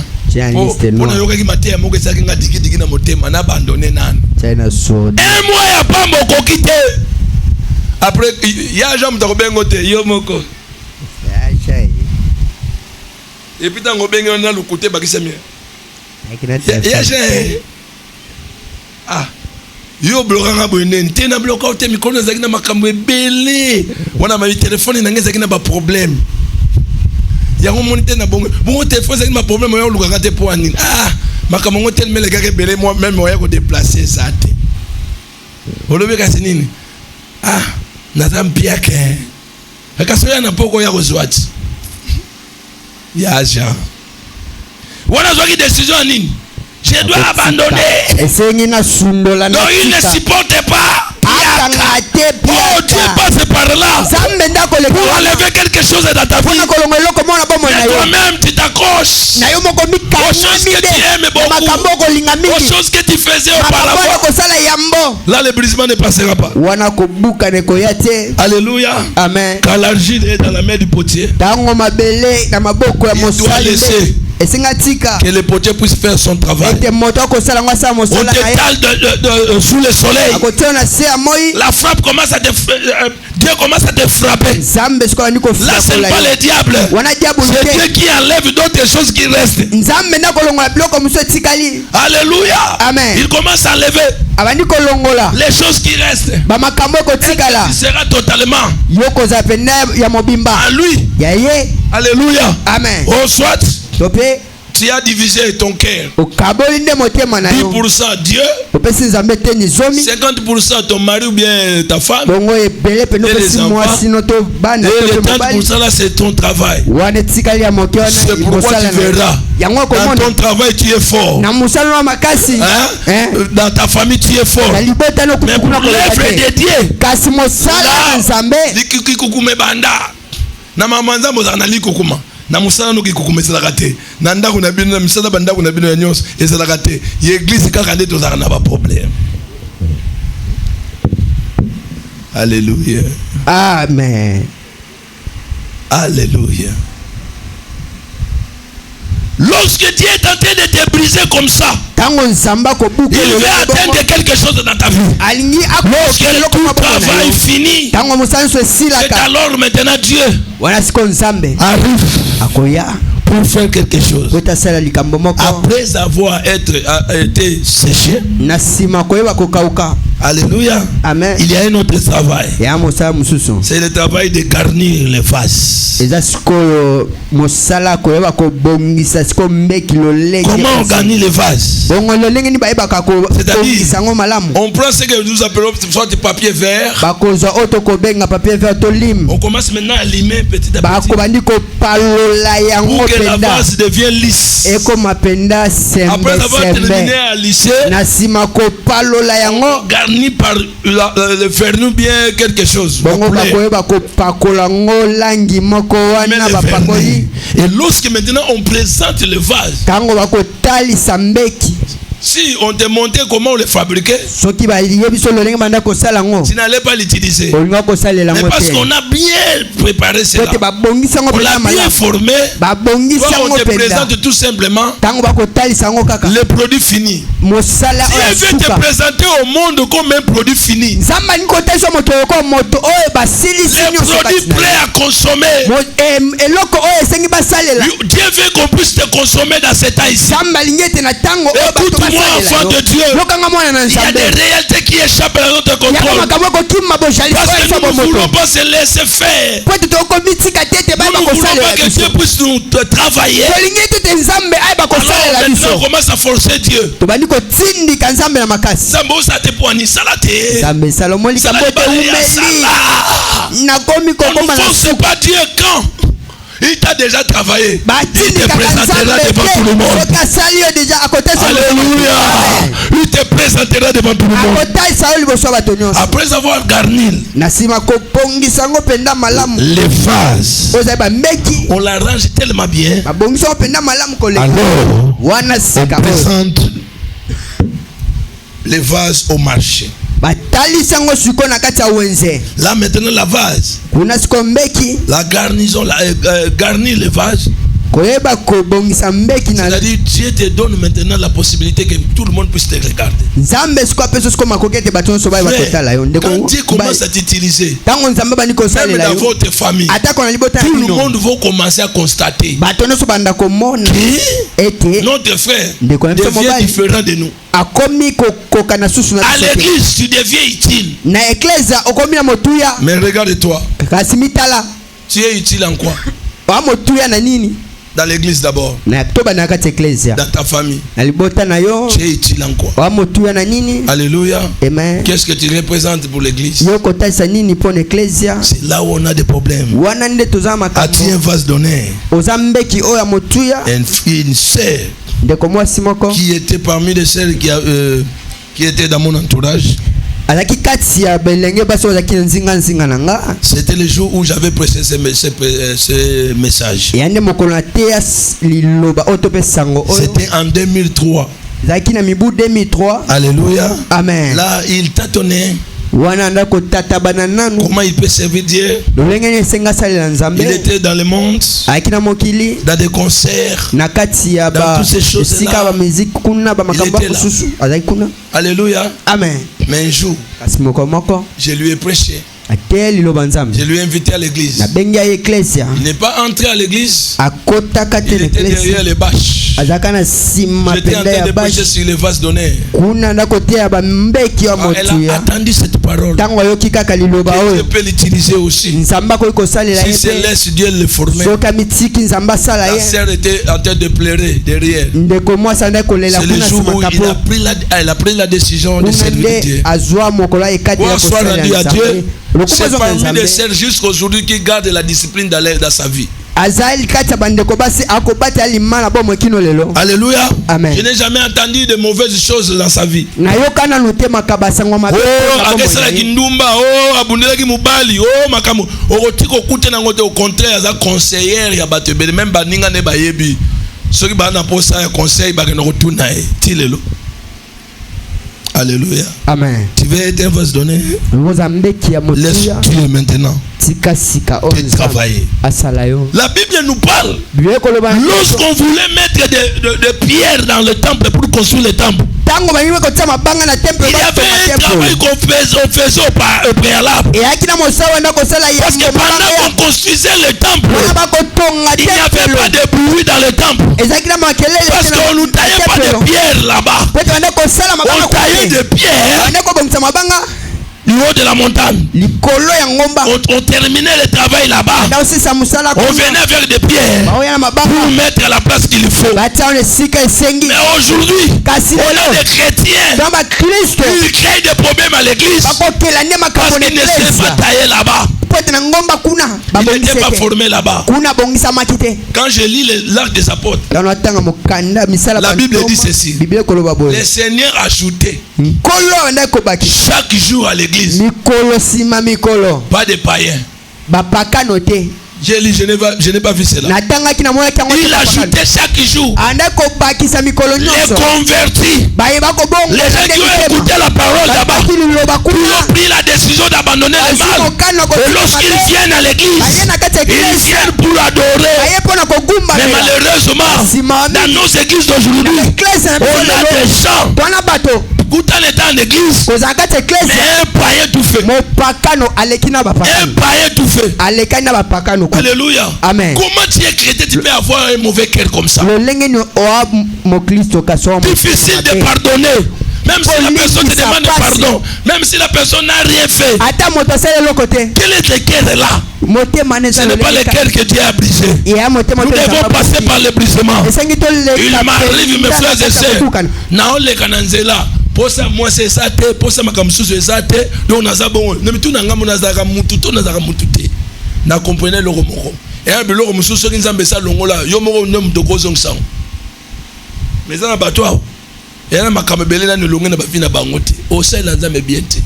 Pour na yoka ki maté mo ke sa ki ngadiki diki na motema na abandonner nan. Un mois ya pas moko kité. Après ya agent mtako bengo te yo moko. Et puis dans ngobenga na le côté bakisa mien. Ya agent. Ah. Yo blokanga boyene nte na bloka te mikono zaki na makambo ebele. Wana ma téléphone na ngeza ki na ba problème. Yango monité na bongo téléphone c'est ma problème yo lukanga te po anini makambo tel mais les gars belé moi même moyen ko déplacer ça te olobe ka sinini nazam piake akasoya na poko ya kozwati ya Jean wana zoki décision nini je dois abandonner et c'est ni na sundola na il ne supporte pas. Oh, Dieu passe par là pour enlever quelque chose dans ta vie. Mais toi-même, tu t'accroches aux choses que tu aimes beaucoup, aux choses que tu faisais auparavant. Là, le brisement ne passera pas. Alléluia. Amen. Quand l'argile est dans la main du potier, il doit laisser que le potier puisse faire son travail. On t'étale sous le soleil. La frappe commence à te Dieu commence à te frapper. Là, c'est pas le diable. C'est Dieu qui enlève d'autres choses qui restent. Alléluia. Amen. Il commence à enlever les choses qui restent. Il sera totalement à lui. Alléluia. Amen. Oh, soit tu as divisé ton cœur. 10% Dieu, 50% ton mari ou bien ta femme, et les enfants, et les 30% là c'est ton travail. C'est pourquoi tu verras dans ton travail tu es fort, dans ta famille tu es fort, mais pour l'œuvre de Dieu na musala no kikukumesela kate na ndako na bino na misala bandako na bino ya nyonso ezala kate l'église kaka nde tozala na ba problème. Alléluia. Amen. Alléluia. Lorsque Dieu est en train de te briser comme ça, il va atteindre quelque chose dans ta vie. Lorsque tout travail finit, c'est alors maintenant Dieu arrive pour faire quelque chose. Après avoir été séché, alléluia. Amen. Il y a un autre travail. C'est le travail de garnir les vases. Comment on garnit les vases? C'est-à-dire, on prend ce que nous appelons soit du papier vert. On commence maintenant à limer petit à petit pour que la vase devienne lisse. Après avoir terminé à lisser, garni par le vernis bien quelque chose. Et lorsque maintenant on présente le vase, si on te montrait comment on le fabriquait, tu n'allais pas l'utiliser. Mais parce qu'on a bien préparé cela, on l'a bien formé, on te présente tout simplement le produit fini. Dieu veut te présenter au monde comme un produit fini. Le produit prêt à consommer. Dieu veut qu'on puisse te consommer dans cet temps ici. Écoute-moi, enfant de Dieu. Il y a des réalités qui échappent à notre contrôle. Parce que nous ne voulons pas se laisser faire. Nous ne voulons pas que Dieu puisse nous travailler. Alors maintenant on commence à forcer Dieu. On ne force pas Dieu quand il t'a déjà travaillé. Il te présentera devant tout le monde. Alléluia. Il te présentera devant tout le monde. Après avoir garni les vases, on l'arrange tellement bien. Alors, on présente les vases au marché. Là maintenant la vase, la garnison, garnir les vases. C'est-à-dire Dieu te donne maintenant la possibilité que tout le monde puisse te regarder. Quand Dieu commence à t'utiliser, même dans votre famille, tout le monde va commencer à constater que notre frère devient différent de nous. À l'église, tu deviens utile. Mais regarde-toi. Tu es utile en quoi? Dans l'église d'abord. Dans ta famille. Tu es utile en quoi? Alléluia. Qu'est-ce que tu représentes pour l'église? C'est là où on a des problèmes. As-tu un vase d'honneur? Une sœur qui était parmi les sœurs qui étaient dans mon entourage. C'était le jour où j'avais prêché ce message. C'était en 2003. Alléluia. Amen. Là, il tâtonnait. Comment il peut servir Dieu? Il était dans le monde, dans des concerts, dans toutes ces choses-là. Il était là. Alléluia. Amen. Mais un jour, je lui ai prêché. Je lui ai invité à l'église. Il n'est pas entré à l'église. Il était derrière les bâches. J'étais en train de prêcher sur les vases d'honneur. Elle a attendu cette parole. Dieu peut l'utiliser aussi. Si c'est laisse Dieu le former. La sœur était en train de pleurer derrière. C'est le jour où elle a pris la décision de servir Dieu. Gloire soit rendue à Dieu. C'est parmi les sœurs jusqu'aujourd'hui qui gardent la discipline dans sa vie. Alléluia. Amen. Je n'ai jamais entendu de mauvaises choses dans sa vie. Oh, au contraire, il conseillère ya bato même baninga ne bayebi. Ceux qui bana posa un conseil ba no retourna tilelo. Alléluia. Amen. Tu veux être un vase donné? Laisse-tu maintenant de travailler. La Bible nous parle. Lorsqu'on voulait mettre des pierres dans le temple pour construire le temple, il y avait un travail qu'on faisait au préalable. Parce que pendant qu'on construisait le temple, il n'y avait pas de bruit dans le temple. Parce qu'on ne taillait pas de pierres là-bas. On taillait des pierres du haut de la montagne. On terminait le travail là-bas. On venait avec des pierres pour mettre à la place qu'il faut. Mais aujourd'hui, on a des chrétiens qui créent des problèmes à l'église parce qu'ils ne savent pas tailler là-bas. Il n'était pas formé là-bas. Quand je lis l'Acte des Apôtres, la Bible dit ceci: le Seigneur a ajouté chaque jour à l'église pas de païens. J'ai lu, je n'ai pas vu cela. Il ajoutait chaque jour les convertis, les gens qui ont écouté la parole là-bas, qui ont pris la décision d'abandonner le mal. Et lorsqu'ils viennent à l'église, ils viennent pour adorer. Mais malheureusement, dans nos églises d'aujourd'hui, on a des gens Goutan est en église, mais un païen tout fait. Un païen tout fait. Alléluia. Amen. Comment tu es chrétien, tu peux avoir un mauvais cœur comme ça? Difficile de pardonner. Même si la personne te demande pardon, même si la personne n'a rien fait, quel est le cœur là? Ce n'est pas le cœur que Dieu a brisé. Nous devons passer par le brisement. Il m'arrive, mes frères et sœurs, naole kananzela posa moi c'est ça te posa makamsusu c'est ça te donc naza bon ne mitu nanga monazaka mutu to nazaka mutu te na comprenez le romoko et un biloko mususu ki nzambe sa longola yo moko ne mutoko zongsa mais ça na batwa et na makamebele na longo na bafina bango te o ça la nzambe bien te.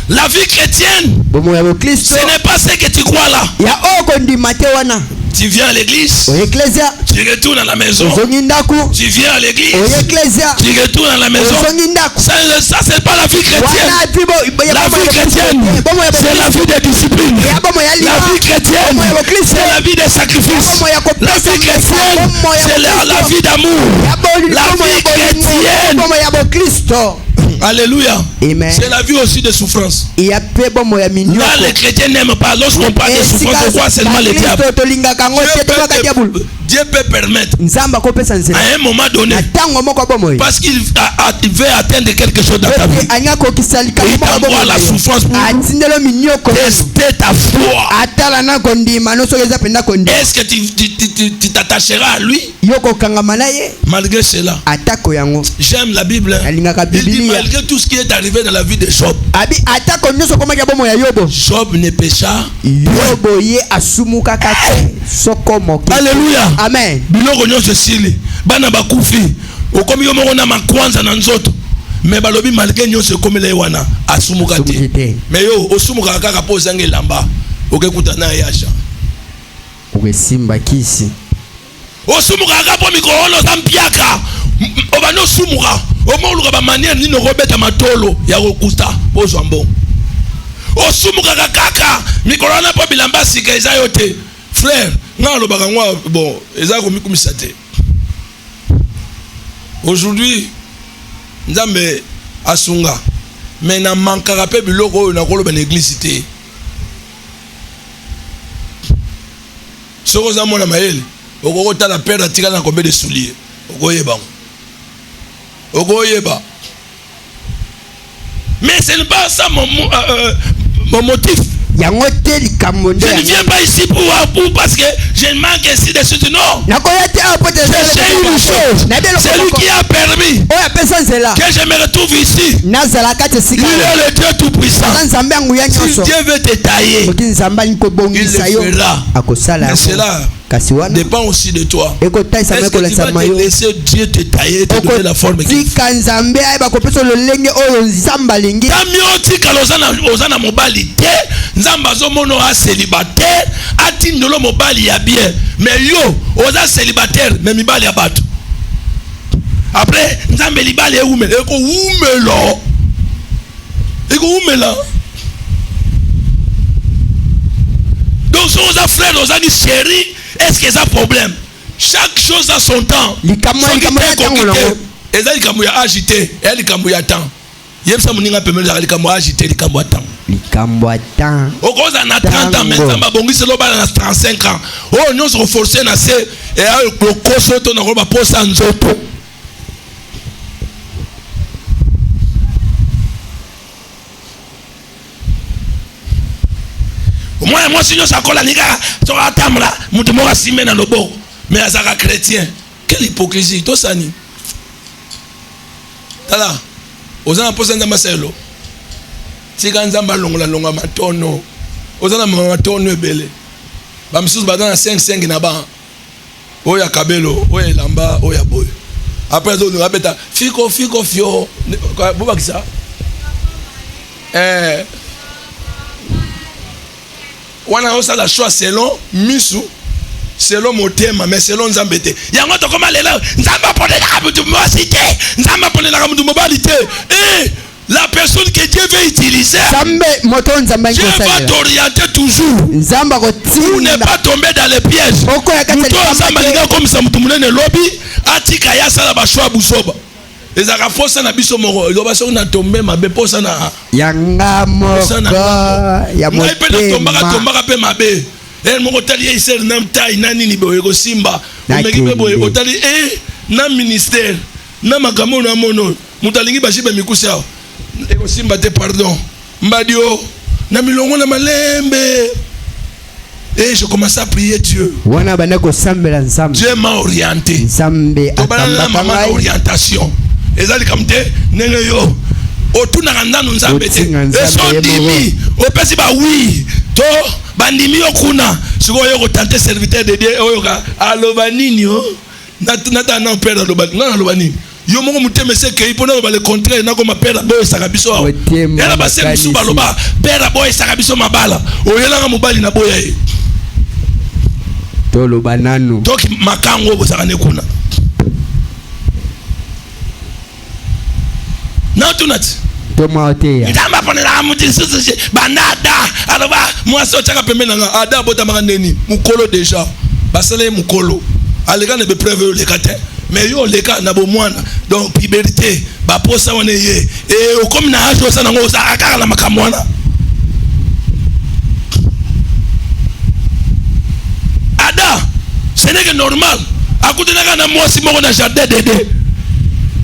La vie chrétienne, ce n'est pas ce que tu crois là. Tu viens à l'église, tu retournes à la maison. Tu viens à l'église, tu retournes à la maison. Ça c'est pas la vie chrétienne. La vie chrétienne, c'est la vie de discipline. La vie chrétienne, c'est la vie de sacrifice. La vie chrétienne, c'est la vie d'amour. La vie chrétienne. Alléluia. C'est la vie aussi de souffrance. Là, les chrétiens n'aiment pas. Lorsqu'on parle de souffrance, on voit seulement le diable. Dieu peut permettre à un moment donné, parce qu'il veut atteindre quelque chose dans ta vie. Il t'envoie la souffrance pour tester ta foi. Est-ce que tu t'attacheras à lui malgré cela? J'aime la Bible. Il dit malgré tout ce qui est arrivé dans la vie de Job, Job ne pécha. Alléluia. Amen. Biloko nyonso sili bana bakufi okomi yo moko na makwanza na nzoto mais balobi malgré nyonso komela wana asumuka te mais yo osumuka kaka po zange lamba okekuta na yasha okesimba kisi osumuka kaka po mikolo zampiaka obano sumuka omoluka ba manière nino robeta matolo ya kokuta pozwa mbongo osumuka kaka mikolo na po bilamba sika eza yote frère. Bon, aujourd'hui, Nzambe asunga, mais na mankara pe biloko na kolo ben église té. Soko za mona maele, okoko ta la perdre tika na combien de souliers. Okoyeba. Okoyeba. Mais ce n'est pas ça mon motif. Je ne viens pas ici pour parce que je manque ici de soutien. Non. C'est une chose. C'est lui qui a permis que je me retrouve ici. Il est le Dieu tout-puissant. Si Dieu veut te tailler, il le fera. Mais cela dépend aussi de toi. Est-ce que tu vas te laisser Dieu te tailler, te donner la forme qu'il faut? Ozana mobali te nzamba zo mono a célibataire atindolo mobali ya bien mais yo oza célibataire mais mibali ya bato après nzambe libali e umela eko umela donc si oza frère oza ni chéri est-ce que ça problème chaque chose a son temps eza likambo ya agité et likambo ya temps. Yebsa muninga pemele za likambo agité likambo atan. Likambo atan. Okoza na 30 ans maintenant ba bongisi lo ba na 35 ans. Oh nyonso ko forcer na se et a ko koso to na ko ba posa nzoto. Moi si yo sakola nika to atamla mutu mo asime na lobo mais azaka chrétien. Quelle hypocrisie to sani. Tala ozana posa nzamba selo tika nzamba longa matono ozana matono ebele ba misusu badana 5 na ba oya kabelo oya lamba oya boy après zo nous abeta fiko fio boba kisa wana osa la choix selon misu selon motema mais selon nzambete yango to koma lelo nzamba ponela mutu mwasite nzamba ponela mutu mobilité et la personne que Dieu veut utiliser Dieu va t'orienter toujours pour ne pas tomber dans les pièges mutu nzamba linga comme ça mutu munene lobby atika ya sala ba choix busoba ezaka fosa na biso moko loba so na tomber mabe posa na yanga moko ya motema tombaka pe mabe el moko tali iser nam tai nani ni boye ko simba omeki pe boye otali na ministère na makambo na mono mutalingi bashiba mikusa eko simba te pardon mbadio na milongo na malembe. Et je commence à prier Dieu. Dieu m'a orienté. Ma orientation. Et ça, comme yo. Otuna kanda nzambe te. Eso dimi. Opesi ba oui. To bandimi okuna. Siko yo tenter serviteur de Dieu. Oyoka aloba nini yo. Nata na père aloba. Na aloba nini. Yo moko muteme se ke ipona ba le contraire na ko ma père boy sakabiso. Ela ba se musu baloba. Père boy sakabiso mabala. Oyela nga mobali na boya e. Tolo banano. Donc makango bozakane kuna. Na tunati. Toma oteya. Ndamba ponela muti susu banada. Aloba moi so chaka pembena nga ada bota makandeni. Mukolo déjà. Basale mukolo. Aleka ne be preuve le kate. Mais yo leka na bo mwana. Donc puberté ba posa wane ye. Et comme na ajo sana ngo sa akala na makamwana. Ce n'est que normal. À côté de la moi si mon jardin dédé.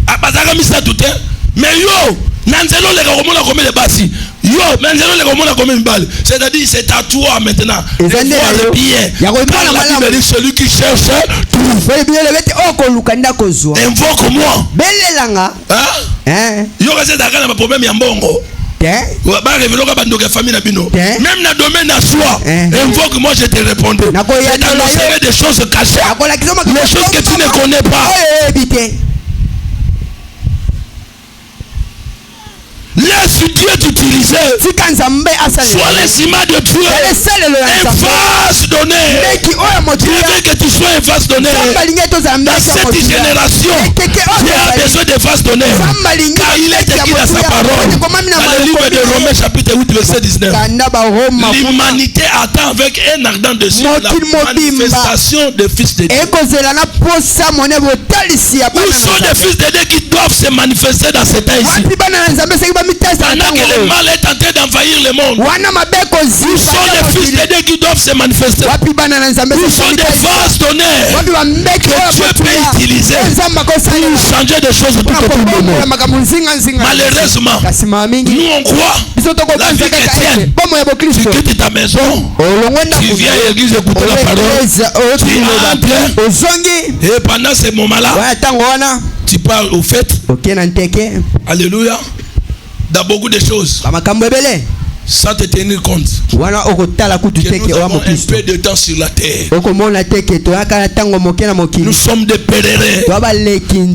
À bazaka misa tout hein. Mais yo, nanzelo les romona comme les basi. Yo, nanzelo les romona comme une balle. C'est-à-dire c'est à toi maintenant. Et ça le billet. Ya ko mpana malama celui qui cherche trouve. Foi bien le bete oko lukanda kozwa. Invoque moi. Belelanga. Hein? Yo ka c'est dans problème ya mbongo. Ba révéler ka bando ka famille na bino. Même na domaine à soi. Invoque moi je te répondrai. C'est d'annoncer des choses cachées. Les choses que tu ne connais pas. Laisse Dieu t'utiliser. Sois les ciments de Dieu. Un vase donné. Dieu veut que tu sois un vase donné. Dans cette génération, Dieu a besoin de vases donnés. Car il est écrit dans sa parole. Dans le livre de Romains chapitre 8 verset 19. L'humanité attend avec un ardent dessus la manifestation des fils de Dieu. Où sont les fils de Dieu qui doivent se manifester dans ce temps ici? Pendant que le mal est en train d'envahir le monde. Où sont les fils de Dieu qui doivent se manifester? Où sont des vases donnés que Dieu peut utiliser pour changer des choses tout autour du monde? Malheureusement, nous on croit la vie chrétienne. Tu quittes ta maison, tu viens à l'église écouter la parole, tu entres, et pendant ce moment-là, tu pars au fait. Alléluia. Dans beaucoup de choses. Sans te tenir compte que nous avons un peu de temps sur la terre. Nous sommes des pèlerins.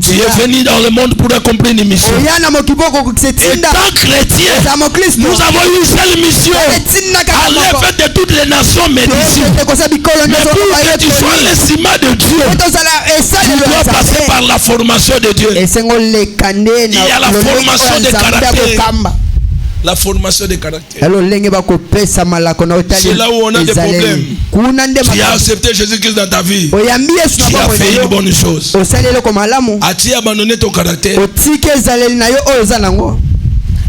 Tu es venu dans le monde pour accomplir une mission. Étant chrétien, nous avons une seule mission. Aller faire de toutes les nations médecine. Mais pour que tu sois le ciment de Dieu, tu dois passer par la formation de Dieu. Il y a la formation de caractère. La formation des caractères. C'est là où on a des problèmes. Tu as accepté Jésus-Christ dans ta vie. Tu as fait une bonne chose. As-tu abandonné ton caractère?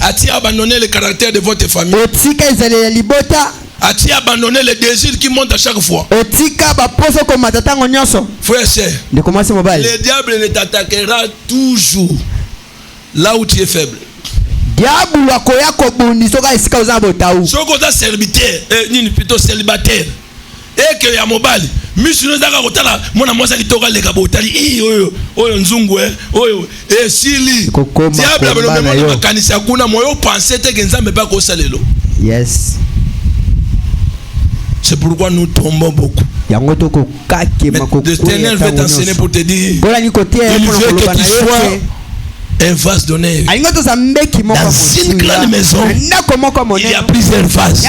As-tu abandonné le caractère de votre famille? As-tu abandonné les désirs qui montent à chaque fois? Frère et sœur, le diable ne t'attaquera toujours là où tu es faible. Sokoza serviteur, plutôt célibataire. Et que ya mobali, misino zaka kotala mona mwasa kitoka leka botali oyo nzungu oyo sili. Diable abelombe mona kanisa kuna moyo penser te que nzambe ba ko salelo. Yes. C'est pourquoi nous tombons beaucoup. Le Seigneur veut t'enseigner pour te dire, il veut que tu sois un vase d'honneur. Dans une grande maison, il y a plusieurs vases.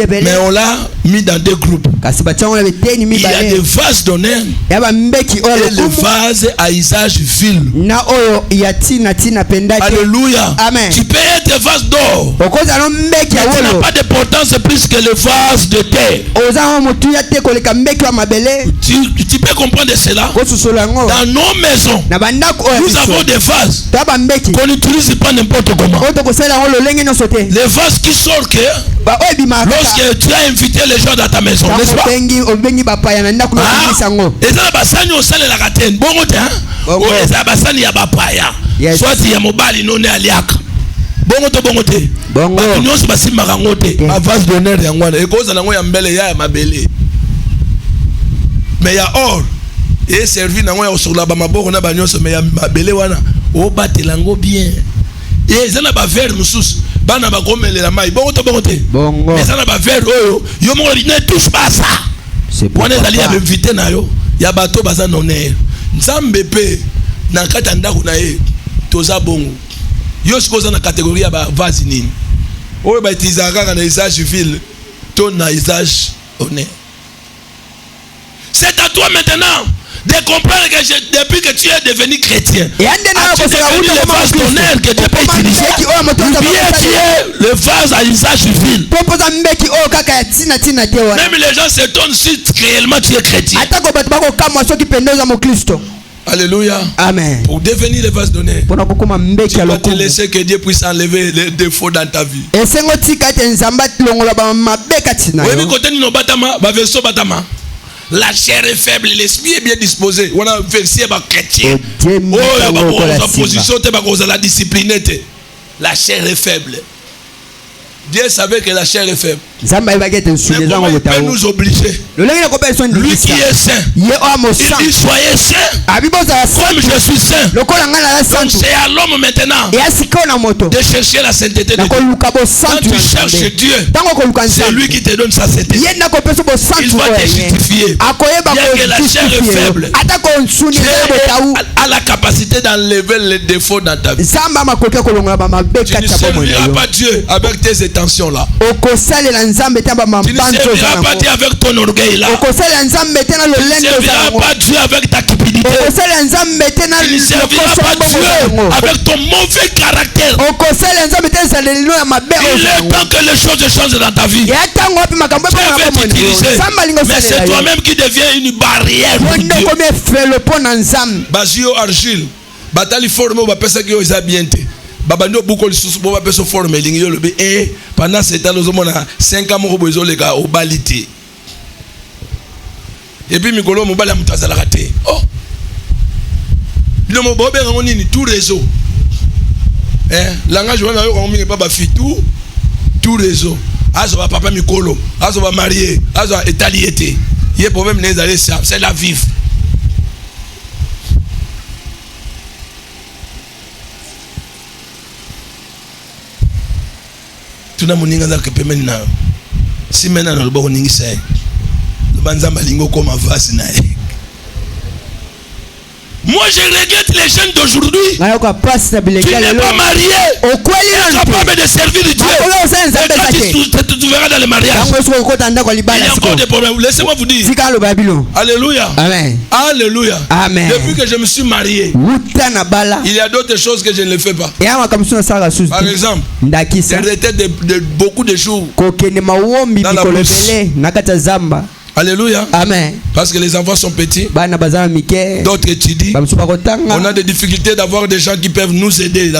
Mais on l'a mis dans deux groupes. Il y a des vases d'honneur et le vase à usage vil. Alléluia. Amen. Tu peux être des vases d'or. Tu n'as pas d'importance plus que le vase de terre. Tu peux comprendre cela. Dans nos maisons, nous avons des vases qu'on n'utilise pas n'importe comment. Les vases qui sortent que lorsque tu as invité les gens dans ta maison, n'est-ce pas? Et ça, basani au sale la ratine. Bon, ça basani ya bapaya. Soit il y a mobile non aliaka. Bongote. Nous sommes bassi marangote. Ma vase d'honneur yangwana. Et cause na ngo ya mbele ya mabele. Mais ya or. Et servi na ngo ya sur la ba maboko na ba nyonso mais ya mabele wana. O batelango bien. Et ça na ba verre mususu. Bana ba komelela mai. Bongote. Mais ça na ba verre oyo. Yo mo ne touche pas ça. On est allé à m'inviter na yo. Ya bato baza honneur. Nzambe pe na kata ndako na ye. Toza bongo. Yo sikoza na catégorie ya ba vase nini. Oyo ba tizaka na usage civil. Ton na usage honneur. C'est à toi maintenant de comprendre que depuis que tu es devenu chrétien, tu es devenu le vase d'honneur que Dieu peut utiliser. Ou bien tu es le vase à usage civil. Même les gens s'étonnent si réellement tu es chrétien. Alléluia. Amen. Pour devenir le vase d'honneur, tu dois te laisser que Dieu puisse enlever les défauts dans ta vie. La chair est faible, l'esprit est bien disposé. On a versé par chrétien. La position la discipline. La chair est faible. Dieu savait que la chair est faible. Mais comment il peut nous obliger? Lui qui est saint, il dit soyez saint comme je suis saint. Donc c'est à l'homme maintenant de chercher la sainteté de Dieu. Quand tu cherches Dieu, c'est lui qui te donne sa sainteté. Il va te justifier. Bien que la chair est faible, Dieu a la capacité d'enlever les défauts dans ta vie. Tu ne serviras pas Dieu avec tes intentions là. Tu ne serviras pas Dieu avec ton orgueil là. Tu ne serviras pas Dieu avec ta cupidité. Tu ne serviras pas Dieu avec ton mauvais caractère. Il est temps que les choses changent dans ta vie. Dieu veut t'utiliser, mais c'est toi-même qui deviens une barrière pour Dieu. Basio argile, batali forme ba pesa ki yo za bien te. Babando buko lisusu bo ba pesa forme lingi yo lobi pendant ce temps nous mona 5 ans mo bozo leka o balité. Et puis mikolo mo bala mutazala raté. Oh. Bino mo bobe ngo nini tout réseau. Langage wana yo ko mingi pas ba fi tout réseau. Azo ba papa mikolo, azo ba marié, azo étaliété. Il y a problème les aller c'est la vivre. Tuna moninga za kepemeni na si mena na loboko ningi sai banza malingo koma vase na ye. Moi je regrette les jeunes d'aujourd'hui qui n'est pas marié, incapable de servir Dieu. Et quand tu verras dans le mariage, il y a encore des problèmes. Laissez-moi vous dire. Alléluia. Amen. Alléluia. Amen. Depuis que je me suis marié, il y a d'autres choses que je ne le fais pas. Par exemple, j'ai arrêté de beaucoup de jours dans la bourse. Alléluia. Amen. Parce que les enfants sont petits. D'autres étudient. On a des difficultés d'avoir des gens qui peuvent nous aider.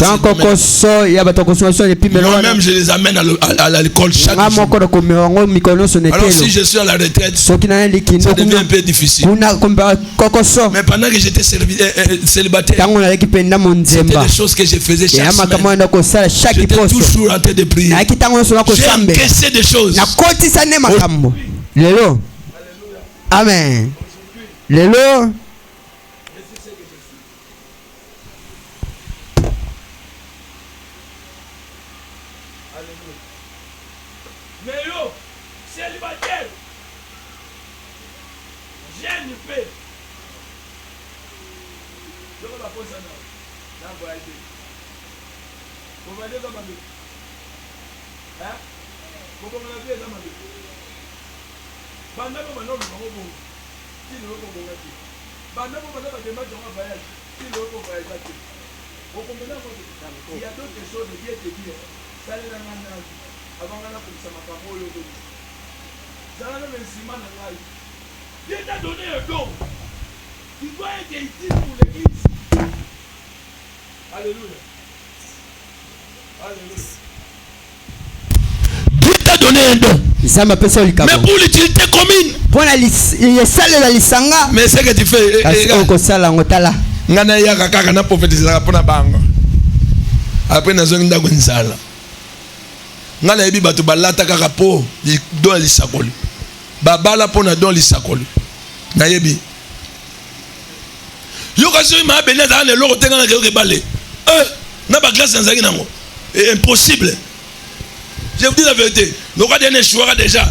Moi-même, je les amène à l'école chaque jour. Alors si je suis à la retraite, ça devient un peu difficile. Mais pendant que j'étais célibataire, c'était des choses que je faisais chaque semaine. J'étais toujours en train de prier. J'ai encaissé des choses. Amen. Lelo. Mais yo, célibataire, jeune paix. Je vais la poser là. Là, vous allez aider. Vous allez dans ma vie. Hein? Vous allez dans ma vie. Banda ko bana ko bo ti lo ko bo ngati banda ko bana ba de ma joma voyage ti lo ko voyage ti Il y a d'autres choses, Dieu te dit, ça les ramène avant qu'on s'en mette pas au lieu. Ça la même ciment dans la vie. Dieu t'a donné un don. Tu dois être utile pour l'église. Alléluia. Alléluia. Dieu t'a donné un don. Mais pour l'utilité commune. Mais c'est que tu fais. Après na zongi ndako nzala ngala yebi bato balata kaka po don lisakoli babala po na don lisakoli na yebi yo kasi ma bena za ne loko tenga na ke balé na ba glace nzaki nango impossible. Je vous dis la vérité, le roi dernier choix déjà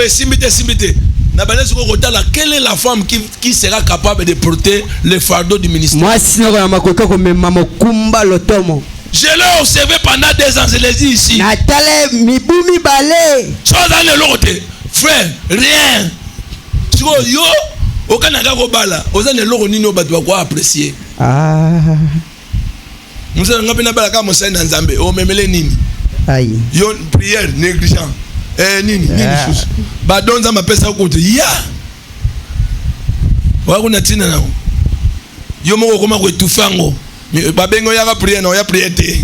simité na bana siko kotala quelle est la femme qui sera capable de porter le fardeau du ministère. Moi sinon na makoko ko mema mokumba lotomo. Je l'ai observé pendant 2 ans, je l'ai dit ici. Natale mibumi balé. Chose dans le côté. Frère, rien. Tu vois, yo, aucun n'a qu'à bala. Osa ne l'eau ni no batwa quoi apprécier. Ah. Nous avons pas bala comme ça dans Zambé. Oh memele nini. Aïe. Yo prière négligent. Nini chose. Ba don za mapesa côté. Ya. Wa kuna tina na. Yo moko koma ko tufango. Babengo yaka prière na ya prière te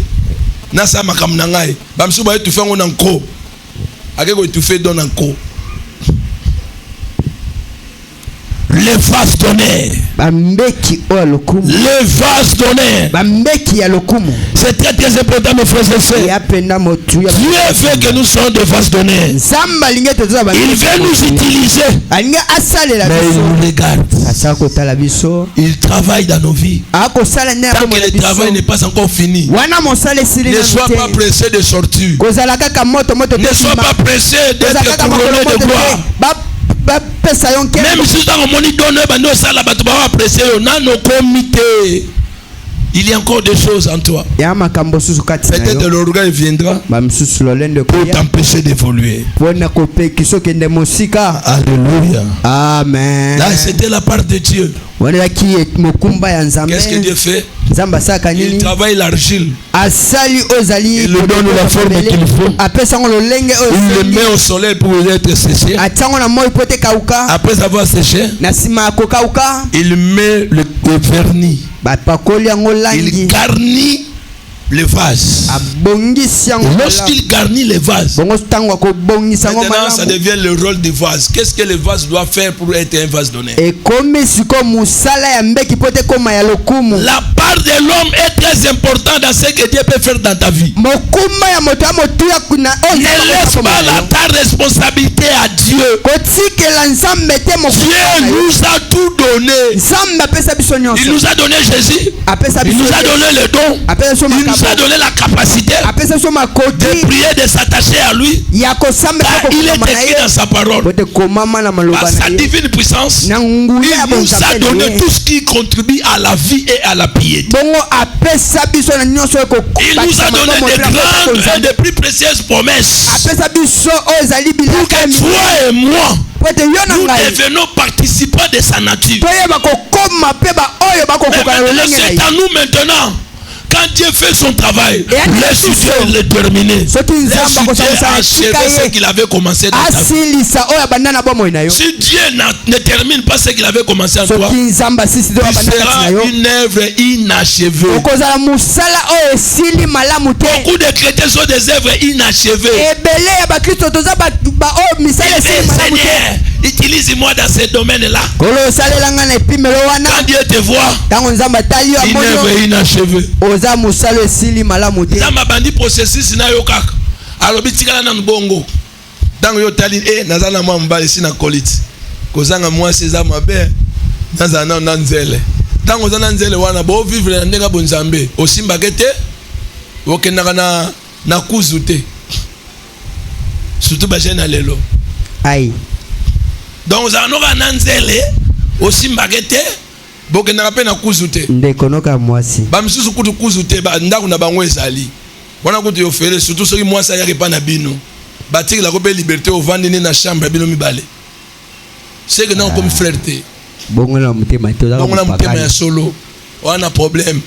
na sa makam na ngai bamsu ba etufe ngo na nko akeko etufe don na nko le vase donné bambeki o lokumu le vase donné bambeki ya lokumu c'est très important mes frères et sœurs ya penda motu ya Dieu fait que nous sommes des vases donnés nzamba lingete toza ba il veut nous utiliser alinga asale la biso mais il nous regarde asako tala biso il travaille dans nos vies ako sala ne ko le travail n'est pas encore fini wana mosale sili ne sois pas pressé de sortir kozala kaka moto ne sois pas pressé d'être couronné de gloire. Même si dans le monde donne il y a encore des choses en toi. Peut-être l'orgueil viendra pour t'empêcher d'évoluer. Alléluia. Amen. Là, c'était la part de Dieu. Qu'est-ce que Dieu fait? Il travaille l'argile. Il lui donne la forme qu'il faut. Il le met au soleil pour être séché. Après avoir séché, il met le vernis. Il garnit le vase. Lorsqu'il garnit le vase, maintenant ça devient le rôle du vase. Qu'est-ce que le vase doit faire pour être un vase donné? La part de l'homme est très importante dans ce que Dieu peut faire dans ta vie. Ne laisse pas ta responsabilité à Dieu. Dieu nous a tout donné. Il nous a donné Jésus. Il nous a donné le don. Il nous a donné la capacité de prier, de s'attacher à lui. Car il est écrit dans sa parole. Par sa divine puissance, il nous a donné tout ce qui contribue à la vie et à la piété. Il nous a donné des grandes et des plus précieuses promesses. Pour que toi et moi, nous devenons participants de sa nature. Mais c'est à nous maintenant. Quand Dieu fait son travail, laisse Dieu le terminer. Laisse Dieu achever ce qu'il avait commencé dans ta vie. Si Dieu ne termine pas ce qu'il avait commencé en toi, il sera une œuvre inachevée. Beaucoup de chrétiens sont des œuvres inachevées. Seigneur, utilise-moi dans ce domaine-là. Quand Dieu te voit, une œuvre inachevée. Zamba bandi processus na yo kaka alobi tikala na mbongo tango yo tali nazana mwa mbali sina koliti kozanga mwasi za mabe nazana na nzele tango zana nzele wana bo vivre na ndenga bonzambe osimba kete okendaka na kuzu te surtout ba jeune lelo ai donc zanoka na nzele osimba kete boke na pe na kuzute ndekonoka mwasi bamisusu kutu kuzute ba ndako na bango ezali wana kutu yo fere surtout soki mwasi ya pa na bino batiki la ko be liberté au vandini na chambre bino mibale c'est que non comme frère te bongo na mutema to da bongo na mutema ya solo wana problème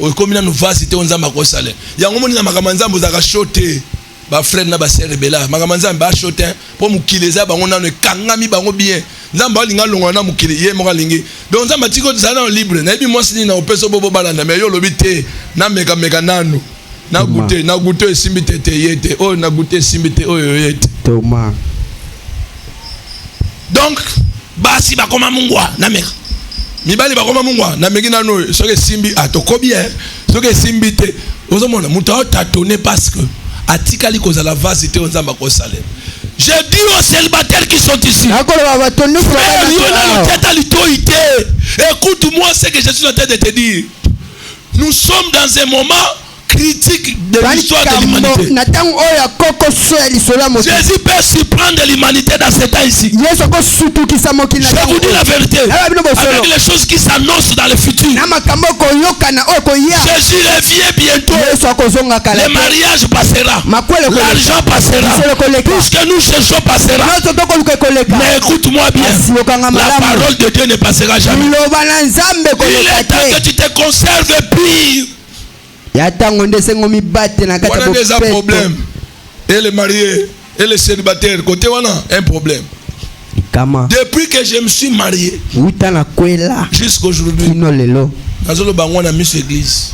okomina nous vase te onzamba ko sale yango moni na makamanzambo za ka shote ba frère na ba sœur rebela makamanzambo ba shote pour mukileza bango na kangami bango bien nzamba alinga longo na mukile ye mo kalingi donc nzamba tiko zana libre na bi mwasi na opeso bobo balanda mais yo lobi te na meka nanu na goûter esimbi te yete oh na goûter esimbi te oyo yete Thomas. Donc basi bakoma mungwa na meka mibali bakoma mungwa na meki nano soke simbi atokobi soke simbi te ozomona mutu atatone parce que atikali kozala vase te onzamba ko salem. Je dis aux célibataires qui sont ici, écoute-moi ce que je suis en train de te dire. Nous sommes dans un moment critique de l'histoire de l'humanité. Jésus peut surprendre l'humanité dans ce temps ici. Je vous dis la vérité. Avec les choses qui s'annoncent dans le futur. Jésus revient bientôt. Le mariage passera. L'argent passera. Tout ce que nous cherchons passera. Mais écoute-moi bien. La parole de Dieu ne passera jamais. Il est temps que tu te conserves pire. Voilà déjà un problème. Et les mariés et les célibataires, côté voilà, un problème. Depuis que je me suis marié jusqu'à aujourd'hui, je mis sur l'église.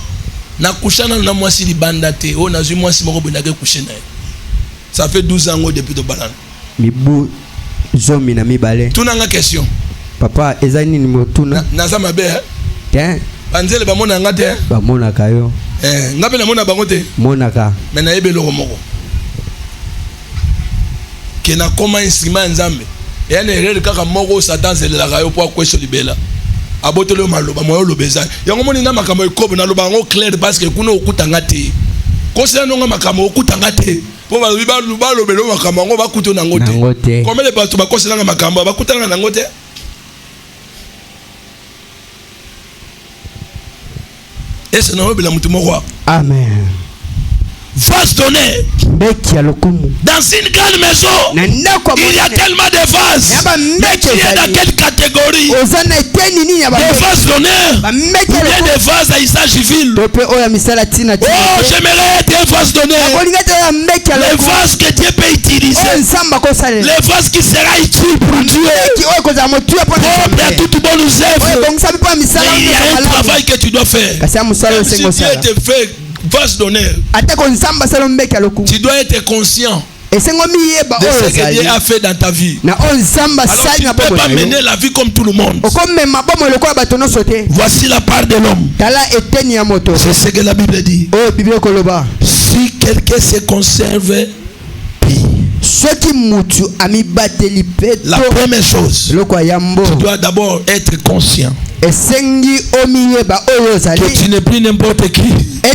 Ça fait 12 ans depuis le balan. Tout n'a question. Papa, ezani ni motuna. Naza mabe. Anzele ba mona ngate. Ba mona kayo. Ngabe na mona bangote. Mona ka. Mais na yebe loko moko. Ke na koma instrument nzambe. Ya na erere kaka moko Satan zelela kayo po kwesho libela. Abotolo maloba moyo lobeza. Yango moni na makambo ikobo na loba ngo clair parce que kuna okuta ngate. Kosela nonga makambo okuta ngate. Po ba lobelo makambo ngo bakuto na ngote. Comme les bato bakosela nga makambo bakuta na ngote. Et c'est normal la mutumo roi. Amen. Vase donné. Dans une grande maison, il y a tellement de vases. Mais tu es dans quelle catégorie? Des vases d'honneur ou bien des vases à usage civil? Oh, j'aimerais être un vase d'honneur. Les vases que Dieu peut utiliser. Les vases qui sera utile pour Dieu. Propre à toute bonne œuvre. Mais il y a un travail que tu dois faire. Même si Dieu te fait vase d'honneur, tu dois être conscient de ce que Dieu a fait dans ta vie. Alors tu ne peux pas mener la vie comme tout le monde. Voici la part de l'homme. C'est ce que la Bible dit. Si quelqu'un se conserve pire, la première chose, tu dois d'abord être conscient que tu n'es plus n'importe qui. Tu es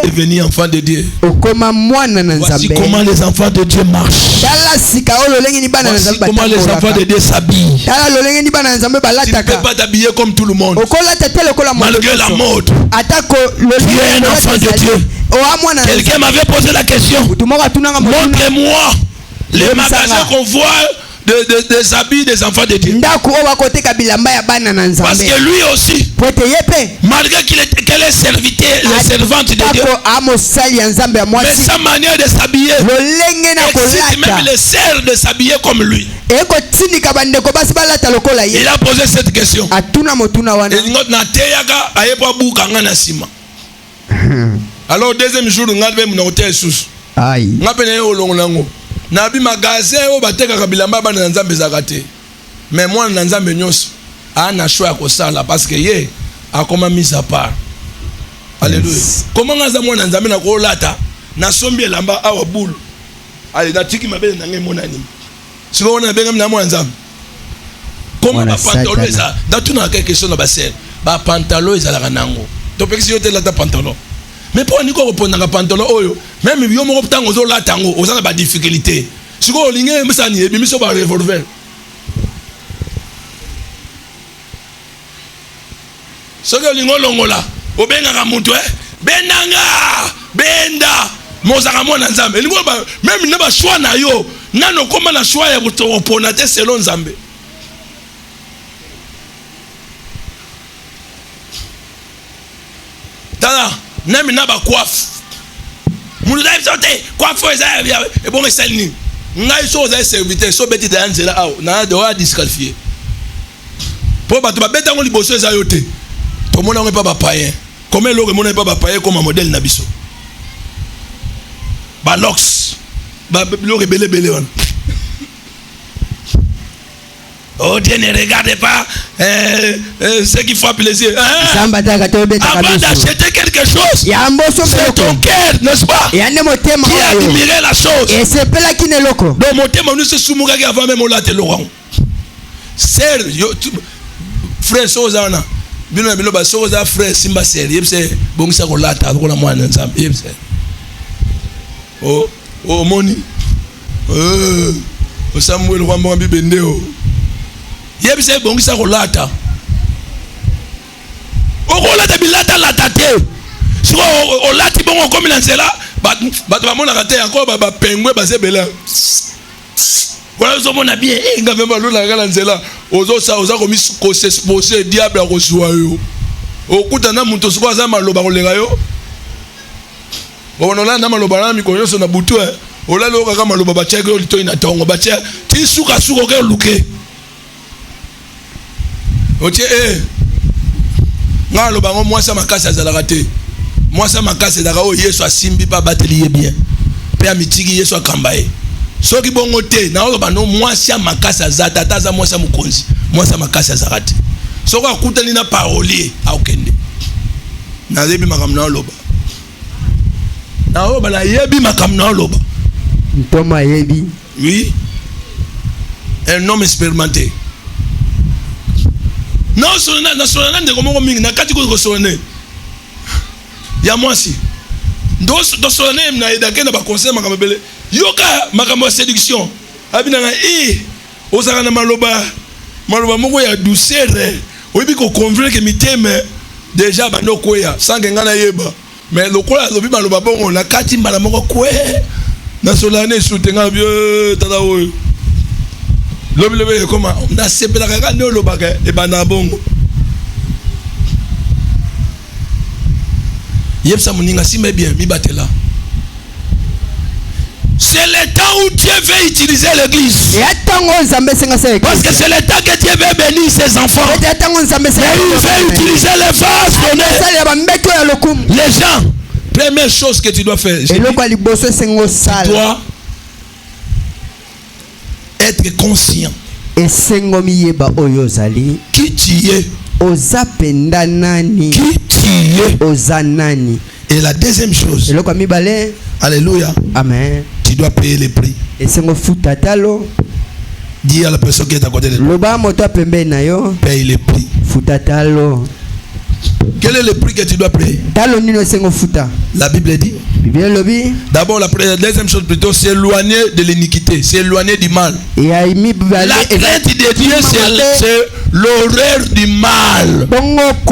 devenu enfant de Dieu. Voici comment les enfants de Dieu marchent. Voici comment les enfants de Dieu s'habillent. Tu ne peux pas t'habiller comme tout le monde. Malgré la mode. Tu es un enfant de Dieu. Quelqu'un m'avait posé la question. Montrez-moi les magasins qu'on voit des habits des enfants de Dieu. Parce que lui aussi, malgré qu'elle est servante de Dieu, mais sa manière de s'habiller excite même les sœurs de s'habiller comme lui. Il a posé cette question. Alors deuxième jour, Nabi magasin o bateka kabilamba bana nzambe zakate. Mais moi na nzambe nyonso ana choix ko sala parce que ye akoma mise à part. Alléluia. Comment ngaza moi na nzambe na ko lata na sombi elamba awa boule. Allez na tiki mabele na ngai monani. Siko na benga na moi nzambe. Comment ba pantalon eza? Datuna quelque chose na basel. Ba pantalon eza la nango. To peki yote la ta pantalon. Mais pour nous répondre à pantalon oyo, même si on a tango la tango, on a pas difficulté. Si on ligne mesani et bimi so ba revolver. So que lingo longola, obenga ka muntu benanga, benda, mozaka mona nzambe. Lingo ba même ne ba choix na yo, nano koma na choix ya kupona te selon nzambe. Voilà. Même n'a pas coiffe. Mon live sortait. Coiffe ça et bon salini. Ngai chose à serviteur so beti de anzela a na doit disqualifier. Pour ba to ba beta ngoli bosso za yote. To mona ngwe pas païen. Comment l'autre mona pas païen comme modèle na biso. Ba lox. Ba l'autre belé on. Oh Dieu, ne regardez pas ce qui fait plaisir. Avant d'acheter quelque chose, c'est ton cœur, n'est-ce pas, qui a admiré la chose. Donc mon thème, nous sommes soumouga avant même là te Laurent. Sœur, frère Sozana, bino bino ba Soza frère Simba sœur, yebse bon ça ko lata ko la mwana nzambe yebse. Oh moni. Samuel Rwamba bibendeo. Yebise bongisa kolata. Okolata bilata la tate. Siko olati bongo komi na nzela, bato bamona kate encore ba pengwe base bela. Voilà zo mona bien, ngave ba lola kala nzela. Oza komi ko s'exposer diable a kosuwa yo. Okuta na muntu siko za maloba kolega yo. Bono la na maloba na mikonyo so na butu ola lo kaka maloba ba cheke yo lito ina tongo ba che ti suka ke luke. Otie ngalo bango mwasa makasi azalaka te. Mwasa makasi ezalaka o Yesu asimbi pa bateli ye bien. Pe amitiki Yesu akamba ye. Soki bongo te na o bano mwasa makasi azata taza mwasa mukonzi. Mwasa makasi azalaka te. Soko akutani na parolier akende. Na yebi makamna oloba. Na o bana yebi makamna oloba. Ntoma yebi. Oui. Un homme expérimenté. Non, na de comment mingi na kati ko sonné. Ya mwasi. Do sonné na edake na ba conseil makamba bele. Yoka makamba séduction. Abina na osaka na maloba moko ya douceur. Oyebi ko convaincre miteme déjà bando koya sans que ngana yeba. Mais lokola lobi maloba bongo na kati mbala moko kwe. Na solane soutenga vieux tata oyo. Lobi comment na sepela kaka ne lobaka e bana bongo. Yebsa moninga simé bien mi batela. C'est le temps où Dieu veut utiliser l'église. Parce que c'est le temps que Dieu veut bénir ses enfants. Mais il veut utiliser les vases donnés. Les gens, première chose que tu dois faire, tu dois être conscient qui tu es. Qui tu es. Et la deuxième chose, alléluia, amen, tu dois payer le prix. Dis à la personne qui est à côté de toi, paye le prix. Quel est le prix que tu dois payer? La Bible dit. D'abord, la deuxième chose plutôt, c'est éloigner de l'iniquité, c'est éloigner du mal. La crainte de Dieu, c'est l'horreur du mal. La crainte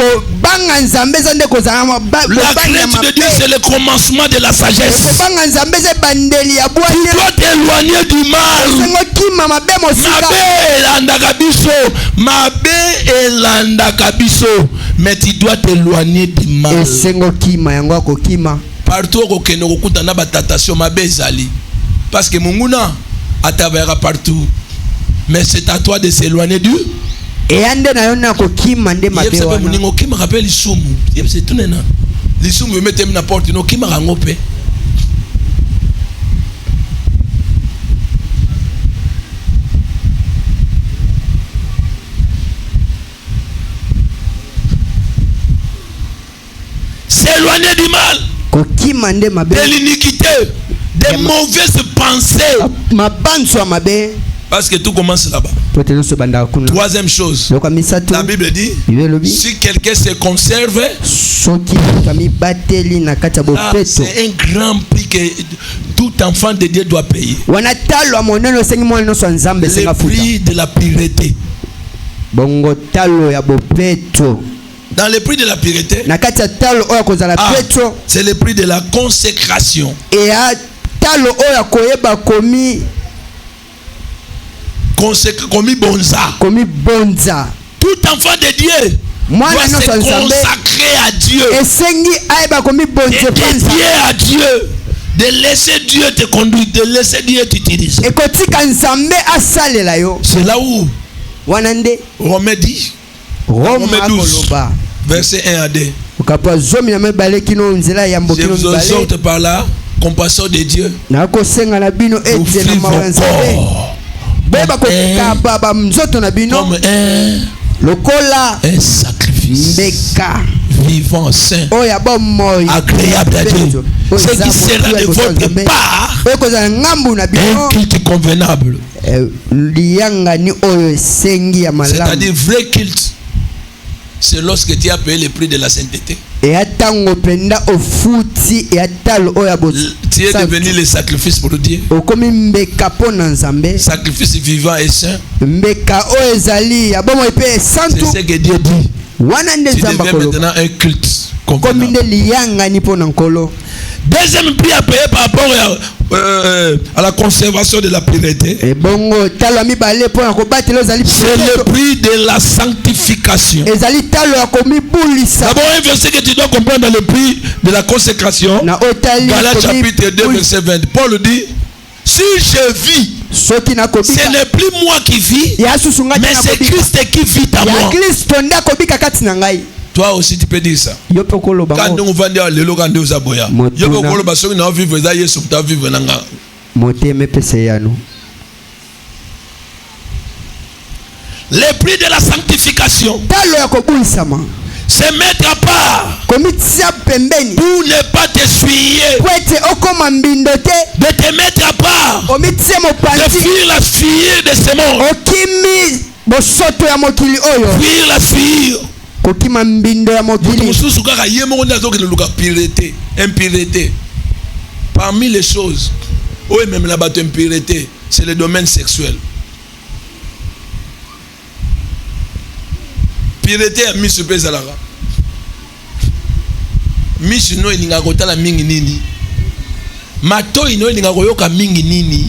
de Dieu, c'est le commencement de la sagesse. Tu dois t'éloigner du mal. Mais tu dois t'éloigner du mal. Partout au Kenya, au Kuta na batatation ma bezali. Parce que munguna atavera partout. Mais c'est à toi de s'éloigner du. Et ande na yona ko kima nde mabe wana. Yebsa muningo kima rappelle lisumu. Yebsa tunena. Lisumu mette na porte no kima rangope. S'éloigner du mal. De l'iniquité, des mauvaises pensées. Parce que tout commence là-bas. Troisième chose, la Bible dit, si quelqu'un se conserve, c'est un grand prix que tout enfant de Dieu doit payer. Le prix de la pureté. Dans le prix de la pureté, c'est le prix de la consécration. Commis bonza. Tout enfant de Dieu doit se consacrer à Dieu. Et dédier à Dieu. De laisser Dieu te conduire, de laisser Dieu t'utiliser. C'est là où Romains 10, Romains 12, verset 1 à 2. Je vous exhorte par la compassion de Dieu. Nous vivons comme un sacrifice vivant, saint, agréable à Dieu. Ce qui sera de votre part un culte convenable. C'est-à-dire vrai culte. C'est lorsque tu as payé le prix de la sainteté. Tu es devenu le sacrifice pour Dieu. Sacrifice vivant et saint. C'est ce que Dieu dit. Tu deviens maintenant un culte convenable. Deuxième prix à payer par rapport à la conservation de la pureté. C'est le prix de la sanctification. D'abord un verset que tu dois comprendre dans le prix de la consécration. Galates chapitre 2 verset 20. Paul dit, si je vis, ce n'est plus moi qui vis, mais c'est Christ qui vit à moi. Toi aussi tu peux dire ça. Quand on va dire le logan de Zaboya, yo ko ko ba so na vivre za Yesu ta vivre nanga. Le prix de la sanctification, c'est mettre à part pour ne pas te suyer, de te mettre à part, de fuir la suie de ce monde, fuir la suie. Impureté. Parmi les choses, même la impureté, c'est le domaine sexuel. Pureté a mis sur Pézalara. Mis no ilinga kotala mingi nini. Mato ino ilinga koyoka mingi nini.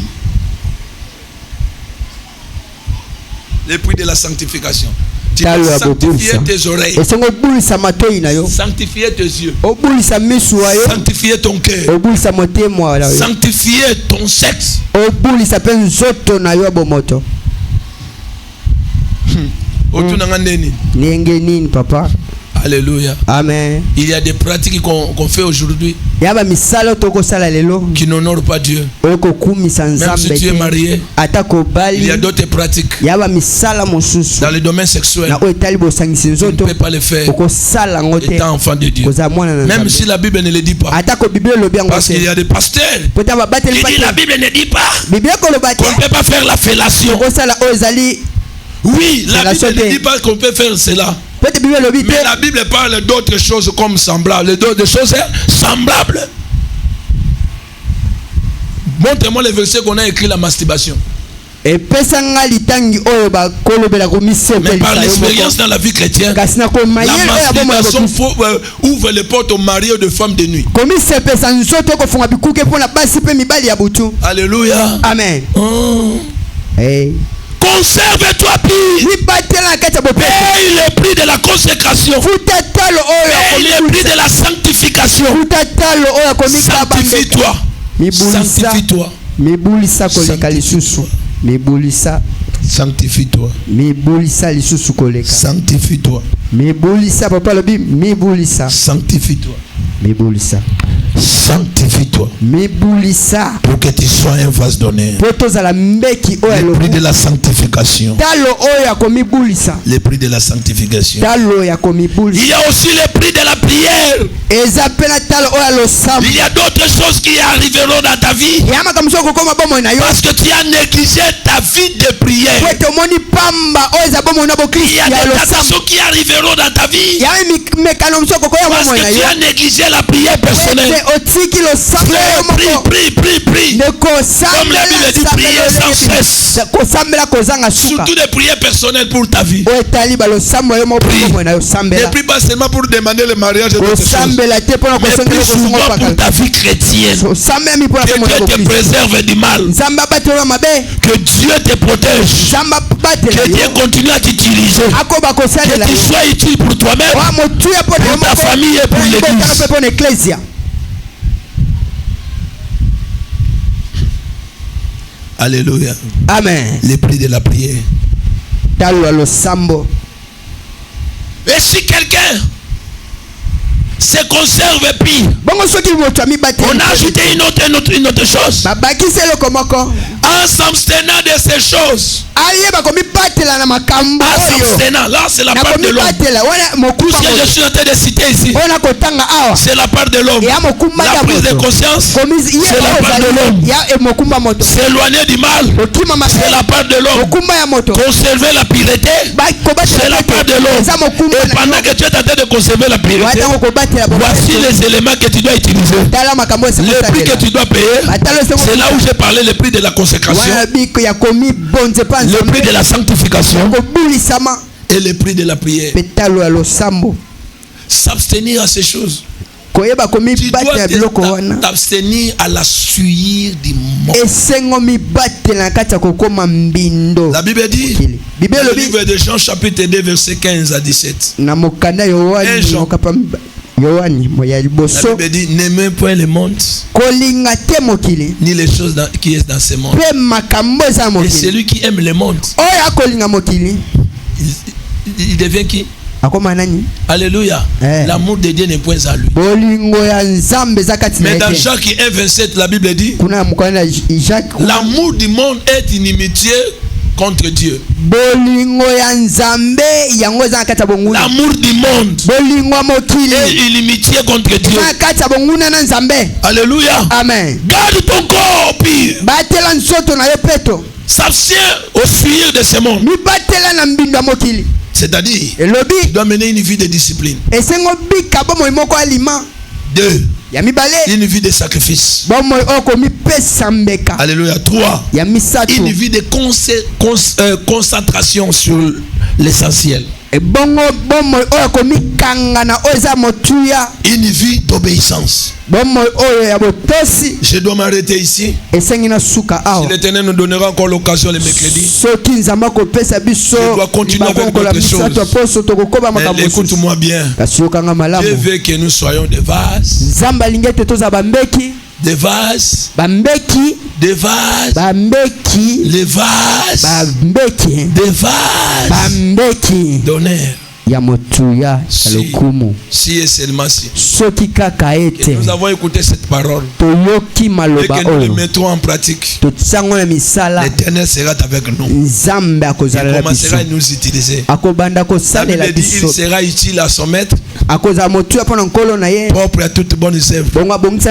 Le prix de la sanctification. Tu dois sanctifier tes oreilles, sanctifier tes yeux, sanctifier ton cœur, sanctifier ton sexe. Papa. Alléluia. Amen. Il y a des pratiques qu'on fait aujourd'hui qui n'honorent pas Dieu. Même si tu es marié, il y a d'autres pratiques dans le domaine sexuel. Tu ne peux pas le faire étant enfant de Dieu. Même si la Bible ne le dit pas. Parce qu'il y a des pasteurs qui disent la Bible ne dit pas qu'on ne peut pas faire la fellation. Oui, la Bible ne dit pas qu'on peut faire cela. Mais la Bible parle d'autres choses comme semblables. D'autres choses semblables. Montre-moi le verset qu'on a écrit la masturbation. Mais par l'expérience dans la vie chrétienne, la masturbation ouvre les portes aux mariés et aux femmes de nuit. Alléluia. Amen. Hey. Conserve-toi pire. Paye le prix de la consécration. Paye le prix de la sanctification. Sanctifie-toi. Sanctifie-toi. Sanctifie-toi. Sanctifie-toi. Sanctifie-toi. Sanctifie-toi pour que tu sois un vase d'honneur. Le prix de la sanctification. Le prix de la sanctification. Il y a aussi le prix de la prière. Il y a d'autres choses qui arriveront dans ta vie parce que tu as négligé ta vie de prière. Il y a des tentations qui arriveront dans ta vie parce que tu as négligé la prière personnelle. Frère, prie. Comme la Bible dit, priez sans cesse. Surtout des prières personnelles pour ta vie. Ne prie pas seulement pour demander le mariage et d'autres choses. Mais prie souvent pour ta vie chrétienne. Que Dieu te préserve du mal. Que Dieu te protège. Que Dieu continue à t'utiliser. Que tu sois utile pour toi-même, pour ta famille et pour l'église. Alléluia. Amen. Les prix de la prière. Et si quelqu'un se conserve pire, on a ajouté une autre chose. En s'abstenant de ces choses. En s'abstenant, là c'est la part de l'homme. Tout ce que je suis en train de citer ici, c'est la part de l'homme. La prise de conscience, c'est la part de l'homme. S'éloigner du mal, c'est la part de l'homme. Conserver la pureté, c'est la part de l'homme. Et pendant que tu es en train de conserver la pureté, voici les éléments que tu dois utiliser. Le prix que tu dois payer, c'est là où j'ai parlé, le prix de la consécration, le prix de la sanctification et le prix de la prière. S'abstenir à ces choses. Tu dois t'abstenir à la suie du monde. La Bible dit, le livre de Jean chapitre 2 verset 15 à 17. La Bible dit, n'aimez point le monde, ni les choses qui sont dans ce monde. Et celui qui aime le monde, il devient qui? Alléluia. L'amour de Dieu n'est point à lui. Mais dans Jacques 1:27, la Bible dit, l'amour du monde est inimitié contre Dieu. L'amour du monde est inimitié contre Dieu. Alléluia. Amen. Garde ton corps pire. S'abstient au fuir de ce monde. C'est-à-dire, tu dois mener une vie de discipline. 2. Une vie de sacrifice. Alléluia. 3. Une vie de concentration sur l'essentiel. Une vie d'obéissance. Je dois m'arrêter ici. Si l'Éternel nous donnera encore l'occasion le mercredi, je dois continuer avec d'autres choses. Mais écoute-moi bien. Dieu veut que nous soyons des vases. Des vases. Des vases. Les vases. Des vases d'honneur. Si et seulement si. Et nous avons écouté cette parole et que nous le mettons en pratique, l'Éternel sera avec nous. Il commencera à nous utiliser. La Bible dit, il sera utile à son maître, propre à toute bonne œuvre. Si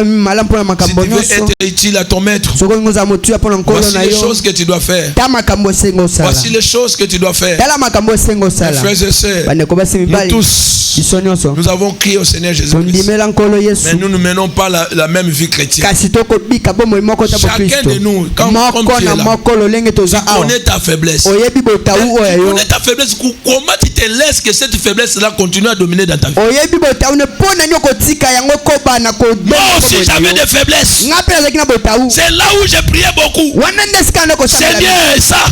tu veux être utile à ton maître, voici les choses que tu dois faire. Voici les choses que tu dois faire. Mes frères et sœurs, nous tous, nous avons crié au Seigneur Jésus-Christ, mais nous ne menons pas la même vie chrétienne. Chacun de nous, quand tu es là, tu connais ta faiblesse. Tu connais ta faiblesse. Comment tu te laisses que cette faiblesse-là continue à dominer dans ta vie? Moi aussi j'avais des faiblesses. C'est là où j'ai prié beaucoup. Seigneur, ça,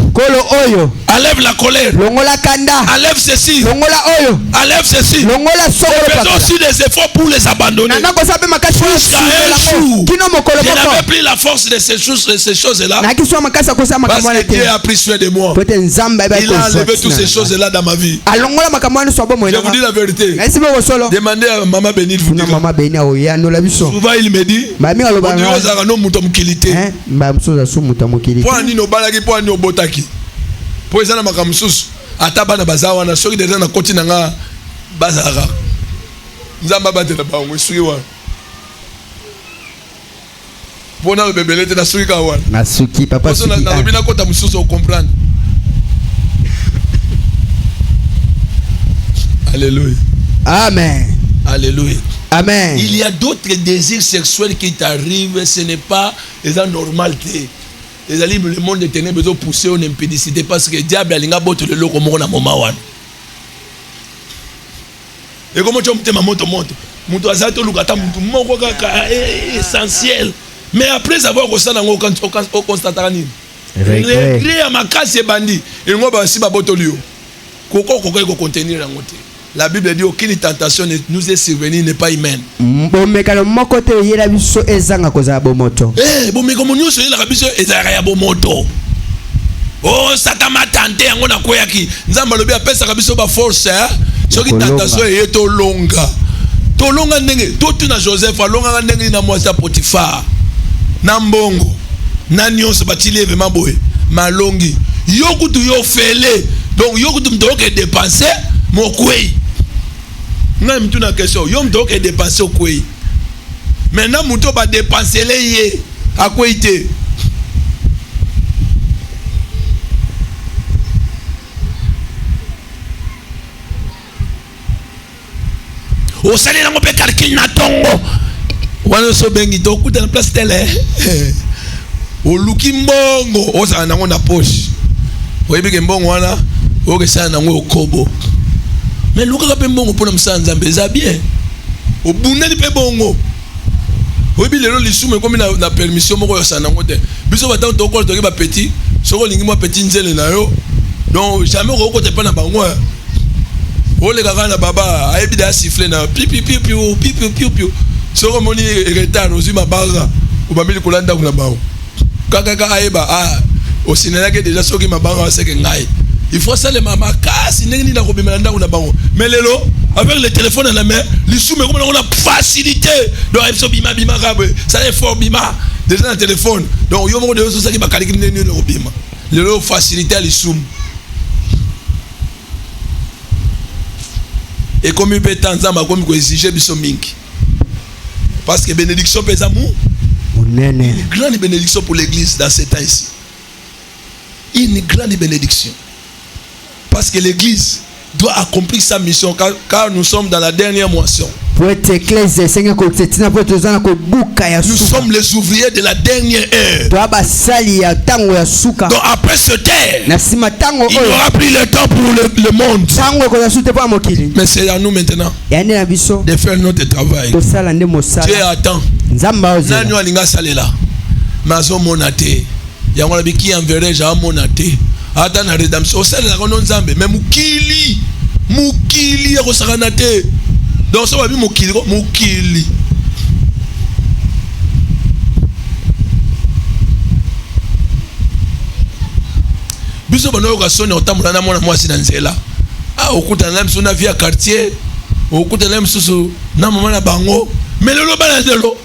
enlève la colère, enlève ceci, enlève ceci. Faisons aussi des efforts pour les abandonner. Jusqu'à un jour, je n'avais plus la force de ces choses-là, parce que Dieu a pris soin de moi. Il a enlevé toutes ces choses-là dans ma vie. Je vous dis la vérité. Demandez à Maman Bénite vous dire. Souvent il me dit, atabana bazawa na soki deja na koti nanga bazara nzamba batela bango suki wa bona le bébé lete na suki ka wa na suki papa suki na robina kota mususu au comprendre. Alléluia. Amen. Alléluia. Amen. Il y a d'autres désirs sexuels qui t'arrivent, ce n'est pas la normalité. Le monde des ténèbres besoin pousser en impédicité parce que le diable a linga botte le loco mona moma wan. Et comment tu me monte monte azato lukata moko kaka essentiel. Mais après avoir constat dans au constatera ni. Regret à ma casse et bandit. Et moi ba si ba botte lio. Koko ko contenir la montée. La Bible dit aucune tentation ne nous est survenue n'est pas humaine. Bomekalo moko te yela biso ezanga koza bomoto. Bomeko monyoso yela biso ezanga ya bomoto. Oh satama tante yango na koyaki. Nzamba lobi apesa biso ba force soki tentation yeto longa. To longa ndenge to tuna Joseph alonga ndenge na mwasi Potifar. Na mbongo. Na nyonso batili vraiment boye. Malongi. Yokutu yo fele. Donc yokutu mtoke dépenser mon kwei. Nga mtu na question yo mtoke dépenser kwei. Maintenant mtu ba dépenser le yé a kwei te. O sali na ngope calcul na tongo. Wana so bengi to kuta na place tele. O luki mbongo o sa na ngona poche. O yebike mbongo wana o ke sa na ngo kobo. Mais luka ka pe mbongo pona msanza mbeza bien. O buneli pe bongo. O yebi lelo lisume komi na permission moko yo sa na ngote. Biso bata to ko to ke ba petit, soko lingi mo petit nzele na yo. Donc jamais ko te pa na bango. O le kaka na baba ayebi da siffler na pipi pipi pipi pipi. Soko moni retard ozi mabaga. O ba mili kolanda kuna bawo. Kaka ayeba au cinéma que déjà soki mabanga c'est que ngai il faut ça les mama kasi ndenge na kobimela ndako na bango mais lelo avec le téléphone à la main les soume comme on a facilité donc il faut bima bima kabe ça est fort bima déjà dans téléphone donc yo mo de so ça qui ba kaliki ndenge no bima lelo facilité les soume et comme il peut tanzamba comme ko exiger biso mingi parce que bénédiction pesa mu une grande bénédiction pour l'église dans ces temps ici. Une grande bénédiction. Parce que l'église doit accomplir sa mission car nous sommes dans la dernière moisson. Nous sommes les ouvriers de la dernière heure. Donc après ce terre, il n'y aura plus le temps pour le monde. Mais c'est à nous maintenant de faire notre travail. Dieu attend. Nani walinga salela. Mazo monate. Yango la biki enverrai ja monate. Ata na rédemption. O sala ko nzambe mais mukili ya ko sakanate. Donc ça va bi mukili. Biso bano ka sona otamula na mwana mwasi na nzela. Okuta na mso na via quartier. Okuta na mso na mama na bango. Mais lelo bana lelo.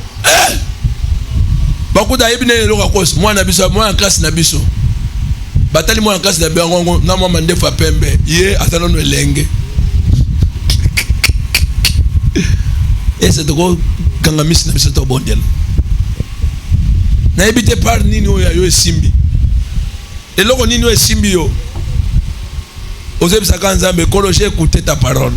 Bakuda yebi ne loka kos mwana biso mwana classe na biso batali mwana classe na bango na mama ndefa pembe ye atana no elenge et c'est donc kanga miss na biso to bondel na yebi te par nini yo esimbi eloko nini yo esimbi yo ozebi saka nzambe koloje écouter ta parole